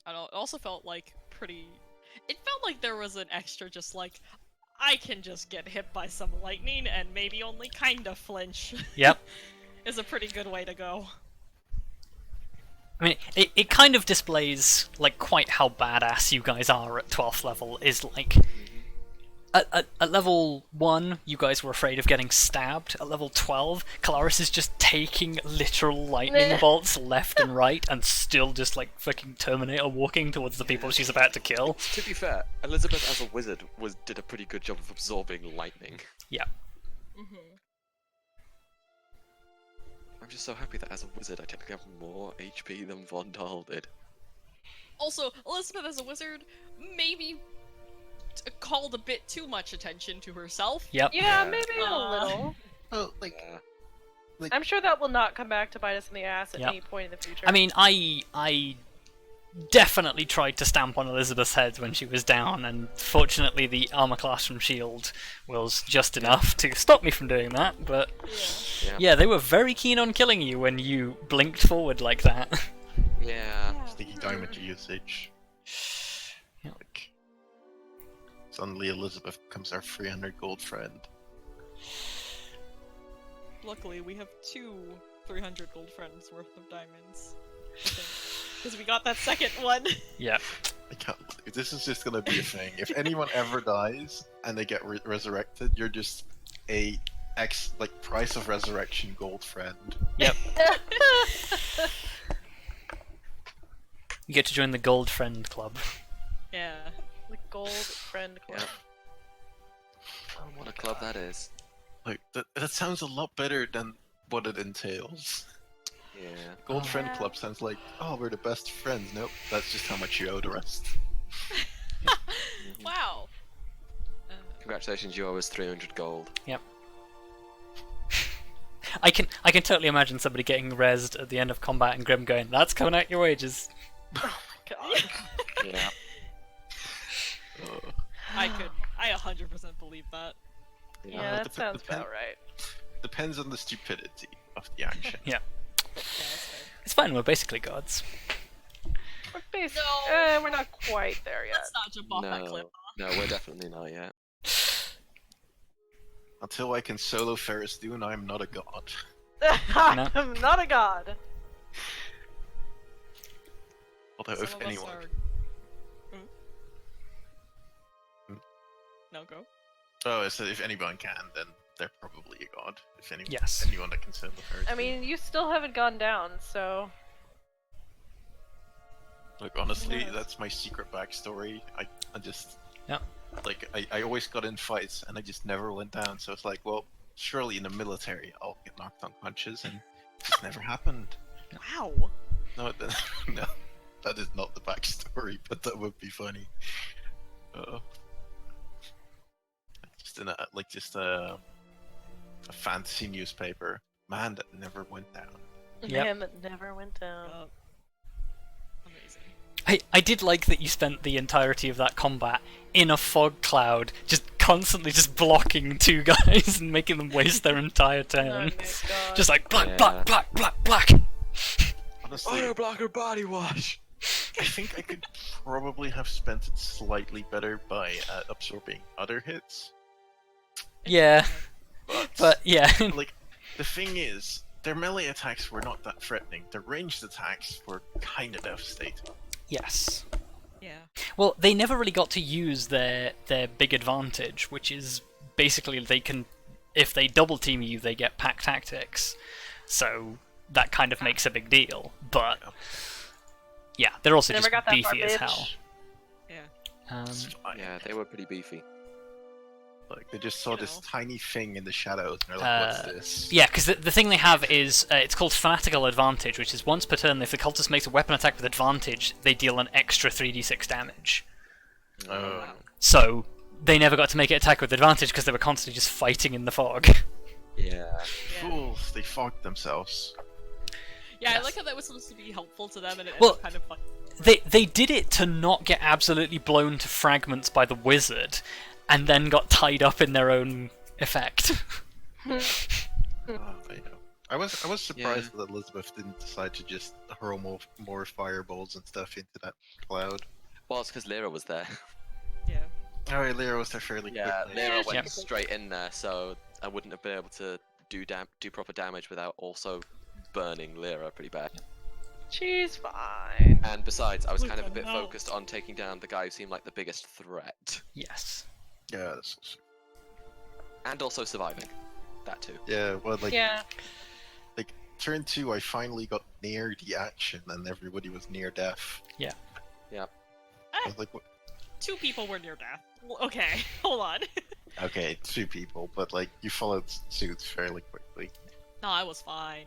I don't know, it also felt pretty. It felt like there was an extra I can just get hit by some lightning and maybe only kinda flinch. Yep. Is a pretty good way to go. I mean, it kind of displays quite how badass you guys are at 12th level. Is at level 1, you guys were afraid of getting stabbed. At level 12, Kelariis is just taking literal lightning bolts left and right, and still just fucking Terminator walking towards the people she's about to kill. To be fair, Elizabeth as a wizard did a pretty good job of absorbing lightning. Yeah. I'm just so happy that as a wizard I technically have more HP than Vondal did. Also, Elizabeth as a wizard maybe called a bit too much attention to herself. Yep. Yeah, maybe a little. Oh, I'm sure that will not come back to bite us in the ass at Yep. any point in the future. I mean, I definitely tried to stamp on Elizabeth's head when she was down, and fortunately the armor class from S.H.I.E.L.D. was just enough to stop me from doing that, but yeah, they were very keen on killing you when you blinked forward like that. Yeah. sticky damage usage. Suddenly Elizabeth becomes our 300 gold friend. Luckily, we have 2 300 gold friends worth of diamonds. Because we got that second one. Yeah. I can't. This is just gonna be a thing. If anyone ever dies and they get resurrected, you're just a price of resurrection gold friend. Yep. You get to join the Gold Friend Club. Yeah. The Gold Friend Club. Oh, what a club that is. That sounds a lot better than what it entails. Yeah. Gold Friend Club sounds like, oh, we're the best friends. Nope, that's just how much you owe the rest. Wow. Congratulations, you owe us 300 gold. Yep. I can totally imagine somebody getting rezzed at the end of combat and Grim going, "That's coming out your wages." Oh my god. Yeah. I 100% believe that. Yeah, that sounds about right. Depends on the stupidity of the action. Yeah. that's fair. It's fine, we're basically gods. We're not quite there yet. Let's not jump off that cliff. No, we're definitely not yet. Until I can solo Ferrous Dune, I'm not a god. I'm not a god. Although Some if of us anyone, are... No, go. oh, I said if anyone can, then they're probably a god. If anyone, Yes. anyone that can solo Ferrous I Dune. mean, you still haven't gone down, so... Like honestly, Yes. that's my secret backstory. I just Yep. like I always got in fights and I just never went down. So it's like, well, surely in the military I'll get knocked unconscious, and it just never happened. Wow. No, no, that is not the backstory, but that would be funny. Just in a fantasy newspaper, man that never went down. Yep. Man that never went down. Amazing. I did like that you spent the entirety of that combat in a fog cloud, just constantly just blocking two guys and making them waste their entire Oh my turns. god. Just like black, Yeah. black, black, black, black. Honestly, Auto blocker body wash. I think I could probably have spent it slightly better by absorbing other hits. Yeah, but yeah. Like, the thing is, their melee attacks were not that threatening. Their ranged attacks were kind of devastating. Yes. Yeah. Well, they never really got to use their big advantage, which is basically they can, if they double team you, they get pack tactics. So that kind of makes a big deal. But yeah, they're also Never just got that beefy far, as bitch. hell. Yeah. It's fine. Yeah, they were pretty beefy. Like, they just saw You this know. tiny thing in the shadows, and they're like, what's this? Yeah, because the thing they have is it's called Fanatical Advantage, which is once per turn, if the cultist makes a weapon attack with advantage, they deal an extra 3d6 damage. Oh. So they never got to make it attack with advantage because they were constantly just fighting in the fog. Yeah. Fools, they fogged themselves. Yeah, Yes. I like how that was supposed to be helpful to them, and it Well, ended up kind of fun. They did it to not get absolutely blown to fragments by the wizard, and then got tied up in their own effect. Oh, I know. I was surprised that Elizabeth didn't decide to just hurl more fireballs and stuff into that cloud. Well, it's because Lyra was there. Yeah. Oh, yeah, Lyra was there fairly Yeah, quickly. Lyra went Yep. straight in there, so I wouldn't have been able to do proper damage without also burning Lyra pretty bad. She's fine. And besides, I was Look kind of a at bit that. focused on taking down the guy who seemed like the biggest threat, Yes. Yeah, that's also... and also surviving. That too. yeah. Well, like Yeah. turn 2, I finally got near the action, and everybody was near death. Yeah. Yep. I was like, what? 2 people were near death. Well, okay, hold on. Okay, 2 people, but like you followed suit fairly quickly. No, I was fine.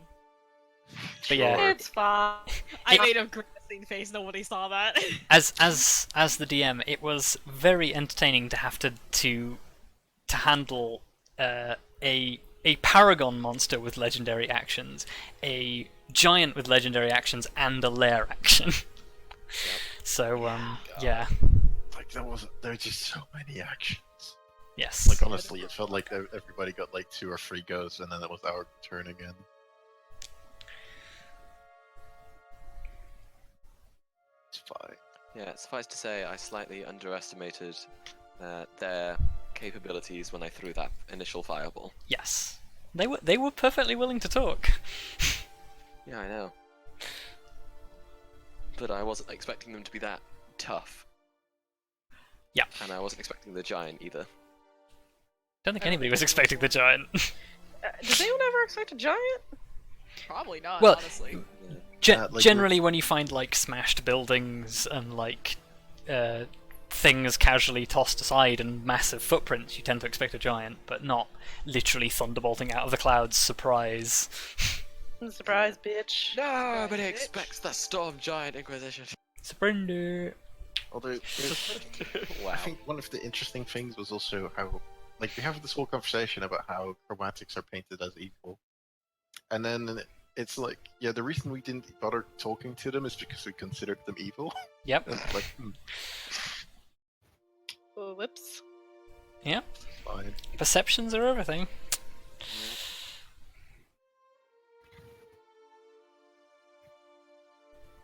But yeah. Sure. It's fine. I made a grimacing face, nobody saw that. As the DM, it was very entertaining to have to handle a paragon monster with legendary actions, a giant with legendary actions, and a lair action. So yeah, Like there were just so many actions. yes. Like honestly, it felt like everybody got like 2 or 3 goes, and then it was our turn again. It's fine. Yeah, suffice to say, I slightly underestimated their capabilities when I threw that initial fireball. Yes. They were perfectly willing to talk. Yeah, I know. But I wasn't expecting them to be that tough. Yeah. And I wasn't expecting the giant either. Don't think anybody was expecting the giant. Does anyone ever expect a giant? Probably not, Well, honestly. Like, Generally, when you find like smashed buildings and like things casually tossed aside and massive footprints, you tend to expect a giant, but not literally thunderbolting out of the clouds. Surprise! Surprise, bitch. Nobody bitch. expects the Storm Giant Inquisition. Surrender. although Wow. I think one of the interesting things was also how, like, we have this whole conversation about how chromatics are painted as evil, and then it's like, yeah, the reason we didn't bother talking to them is because we considered them evil. Yep. And it's like, Oh, whoops. Yep. fine. Perceptions are everything.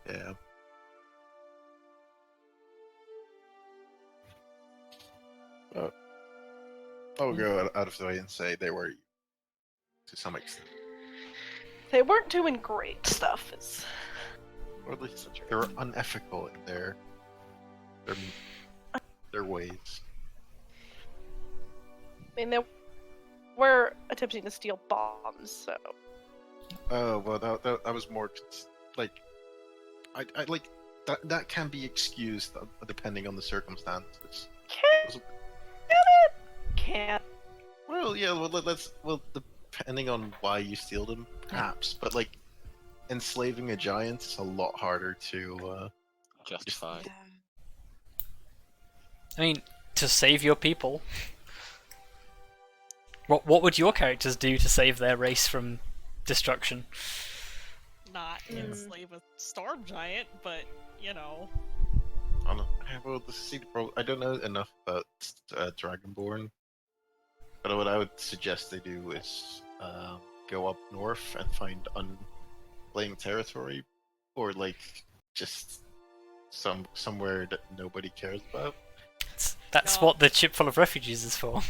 Yeah. I'll go out of the way and say they were to some extent. They weren't doing great stuff. Or at least they were unethical in their ways. I mean, they were attempting to steal bombs, so. Oh well, that was more like I like that can be excused depending on the circumstances. Can't. Well, yeah. Well, depending on why you steal them, perhaps. But like, enslaving a giant is a lot harder to Justify. I mean, to save your people. What would your characters do to save their race from destruction? Not enslave a storm giant, but you know. Well, I don't know enough about Dragonborn, but what I would suggest they do is go up north and find unclaimed territory, or like just somewhere that nobody cares about. That's what the chip full of refugees is for.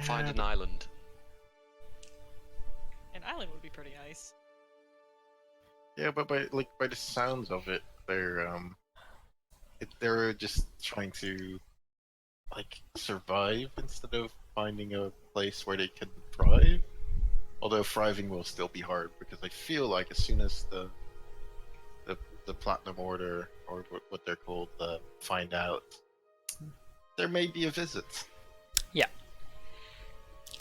Find an island. An island would be pretty nice. Yeah, but by the sounds of it, they're just trying to like survive instead of finding a place where they can thrive. Although thriving will still be hard because I feel like as soon as the Platinum Order or what they're called find out, there may be a visit. Yeah.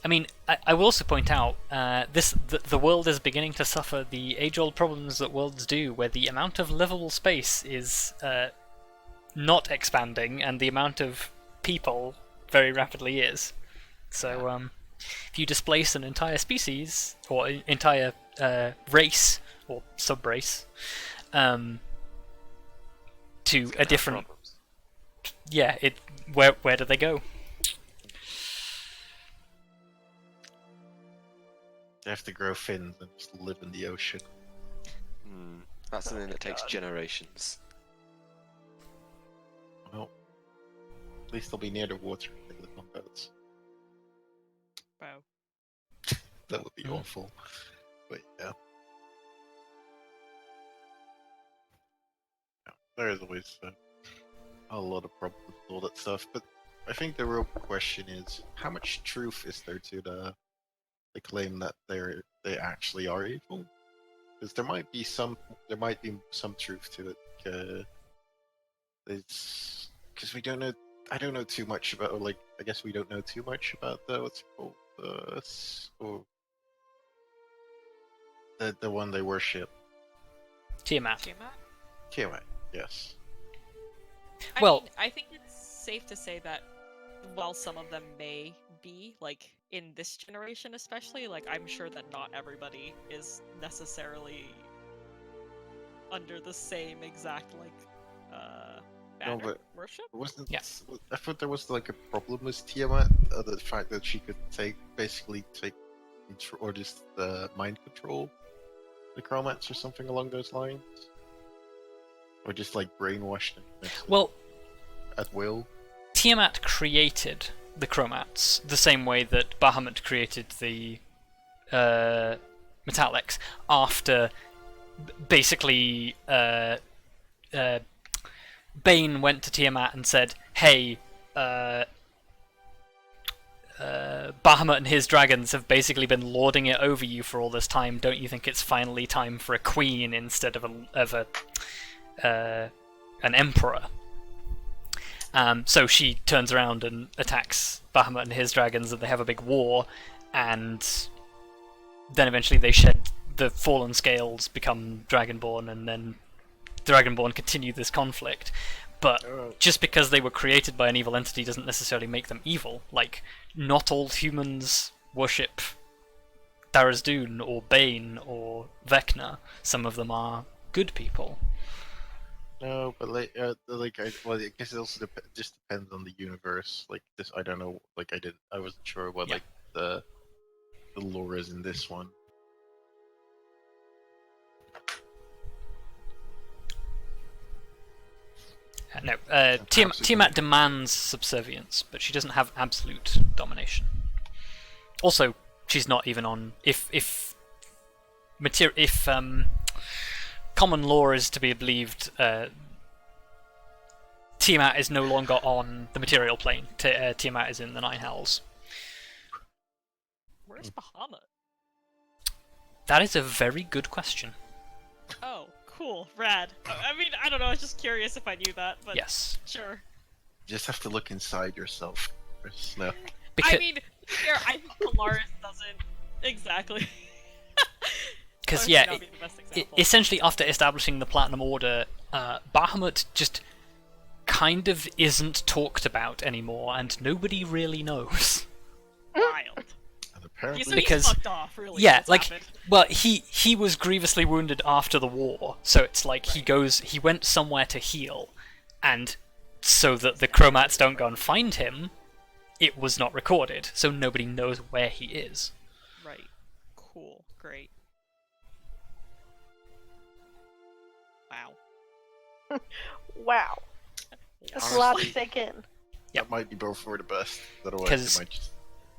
I mean, I will also point out, the world is beginning to suffer the age-old problems that worlds do, where the amount of livable space is not expanding, and the amount of people very rapidly is. So, if you displace an entire species, or entire race, or sub-race, to a different... Problems. Yeah, where do they go? They have to grow fins and just live in the ocean. That's something that takes God. generations. Well, at least they'll be near the water if they live on boats. Wow. That would be awful. But yeah. There is always a lot of problems with all that stuff, but I think the real question is how much truth is there to the claim that they actually are evil? Because there might be some truth to it. It's because we don't know. I don't know too much about. Or like, I guess we don't know too much about what's it called the one they worship. Tiamat. Tiamat. Yes. I mean, I think it's safe to say that while some of them may be, like, in this generation especially, like, I'm sure that not everybody is necessarily under the same exact, like, banner worship? Wasn't Yes. I thought there was like a problem with Tiamat, the fact that she could basically take or just mind control the Chromats or something along those lines, or just like brainwash them. Well, at will. Tiamat created the Chromats the same way that Bahamut created the Metallics after basically Bane went to Tiamat and said, hey, Bahamut and his dragons have basically been lording it over you for all this time. Don't you think it's finally time for a queen instead of an emperor? So she turns around and attacks Bahamut and his dragons, and they have a big war, and then eventually they shed the fallen scales, become Dragonborn, and then Dragonborn continue this conflict. But just because they were created by an evil entity doesn't necessarily make them evil. Like, not all humans worship Tharizdun or Bane or Vecna. Some of them are good people. No, but I guess it also just depends on the universe. Like this, I don't know. Like I wasn't sure what like the lore is in this one. No, Perhaps we Tiamat can- demands subservience, but she doesn't have absolute domination. Also, she's not even on. If common law is to be believed, Tiamat is no longer on the material plane. Tiamat is in the Nine Hells. Where's Bahamut? That is a very good question. Oh, cool, rad. I mean, I don't know. I was just curious if I knew that, but Yes, sure. You just have to look inside yourself. There's no. because I mean, here, I think Kelariis doesn't exactly. because Kelariis yeah, may not be the best example. essentially after establishing the Platinum Order, Bahamut just kind of isn't talked about anymore, and nobody really knows. Wild. And apparently, So Because- he's fucked off, really. Yeah, what's like, happened. well, he was grievously wounded after the war, so it's like he went somewhere to heal, and so that the Chromats don't go and find him, it was not recorded, so nobody knows where he is. Right. Cool. Great. Wow. Wow. That's a lot to take in. that might be both for the best. Otherwise, 'Cause- it might just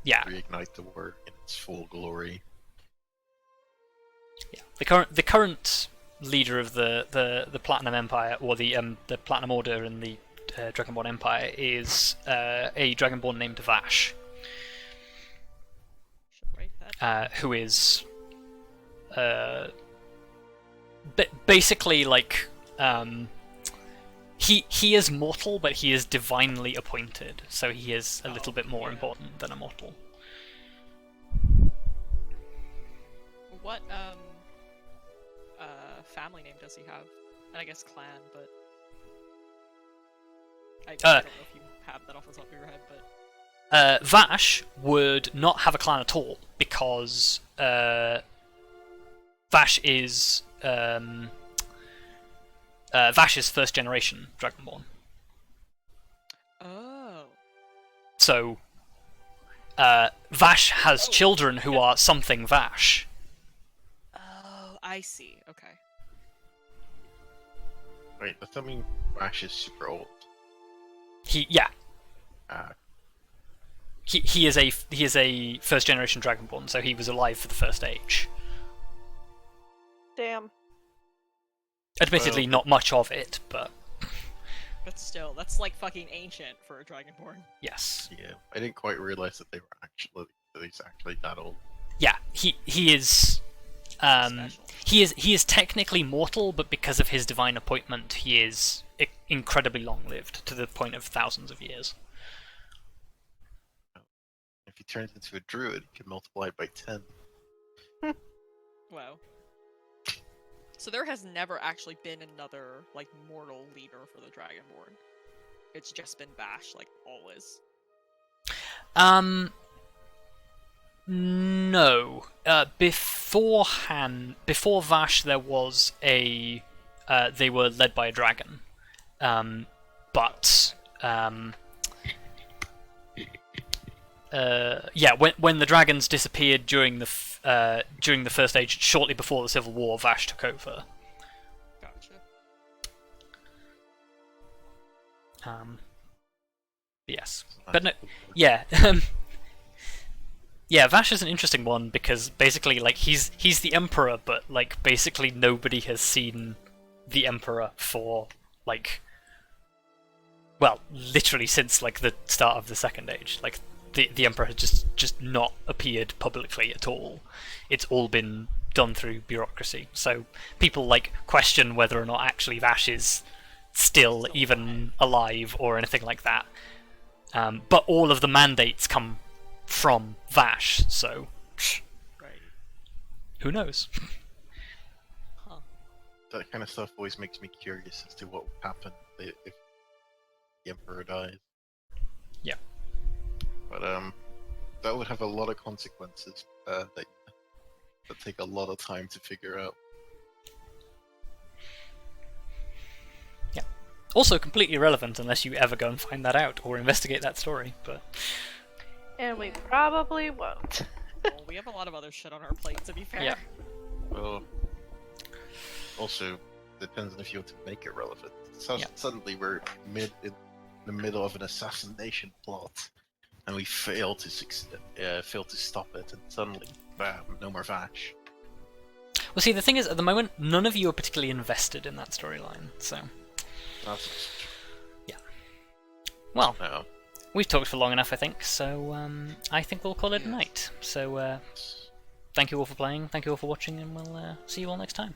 Yeah, reignite the war in its full glory. yeah. The current leader of the Platinum Empire, or the Platinum Order and the Dragonborn Empire, is a Dragonborn named Vash, Should write that. who is basically like he is mortal, but he is divinely appointed, so he is a little bit more yeah. important than a mortal. What family name does he have? And I guess clan, but I don't know if you have that off the top of your head, but Vash would not have a clan at all, because Vash is first generation Dragonborn. oh, So Vash has children who are something Vash. oh, I see. Okay. Wait, does that mean Ash is super old? He is a first generation Dragonborn, so he was alive for the First Age. Damn. Admittedly, Well- not much of it, but But still, that's like fucking ancient for a Dragonborn. yes. Yeah, I didn't quite realize that he's actually that old. Yeah, he is. Special. He is technically mortal, but because of his divine appointment, he is incredibly long-lived, to the point of thousands of years. If he turns into a druid, he can multiply it by 10. Wow. So there has never actually been another like mortal leader for the Dragonborn. It's just been Vash, like always. No. Before Vash, there was a. They were led by a dragon. But. Yeah, when the dragons disappeared during the First Age, shortly before the Civil War, Vash took over. Gotcha. Yes, but no, yeah, yeah. Vash is an interesting one because basically, like, he's the Emperor, but like basically nobody has seen the Emperor for like, well, literally since like the start of the Second Age. Like, the Emperor has just not appeared publicly at all. It's all been done through bureaucracy. So people like question whether or not actually Vash is still even alive or anything like that. But all of the mandates come from Vash, so Right. who knows? Huh. That kind of stuff always makes me curious as to what would happen if the Emperor dies. Yeah. But that would have a lot of consequences that take a lot of time to figure out. Also completely irrelevant unless you ever go and find that out or investigate that story, but And we probably won't. Well, we have a lot of other shit on our plate, to be fair. Yeah. Well, also depends on if you want to make it relevant. So Yeah. suddenly we're in the middle of an assassination plot, and we fail to stop it, and suddenly, bam, no more Vash. Well, see, the thing is, at the moment, none of you are particularly invested in that storyline, so... That's Well, no. we've talked for long enough, I think, so I think we'll call it a night. So, thank you all for playing, thank you all for watching, and we'll see you all next time.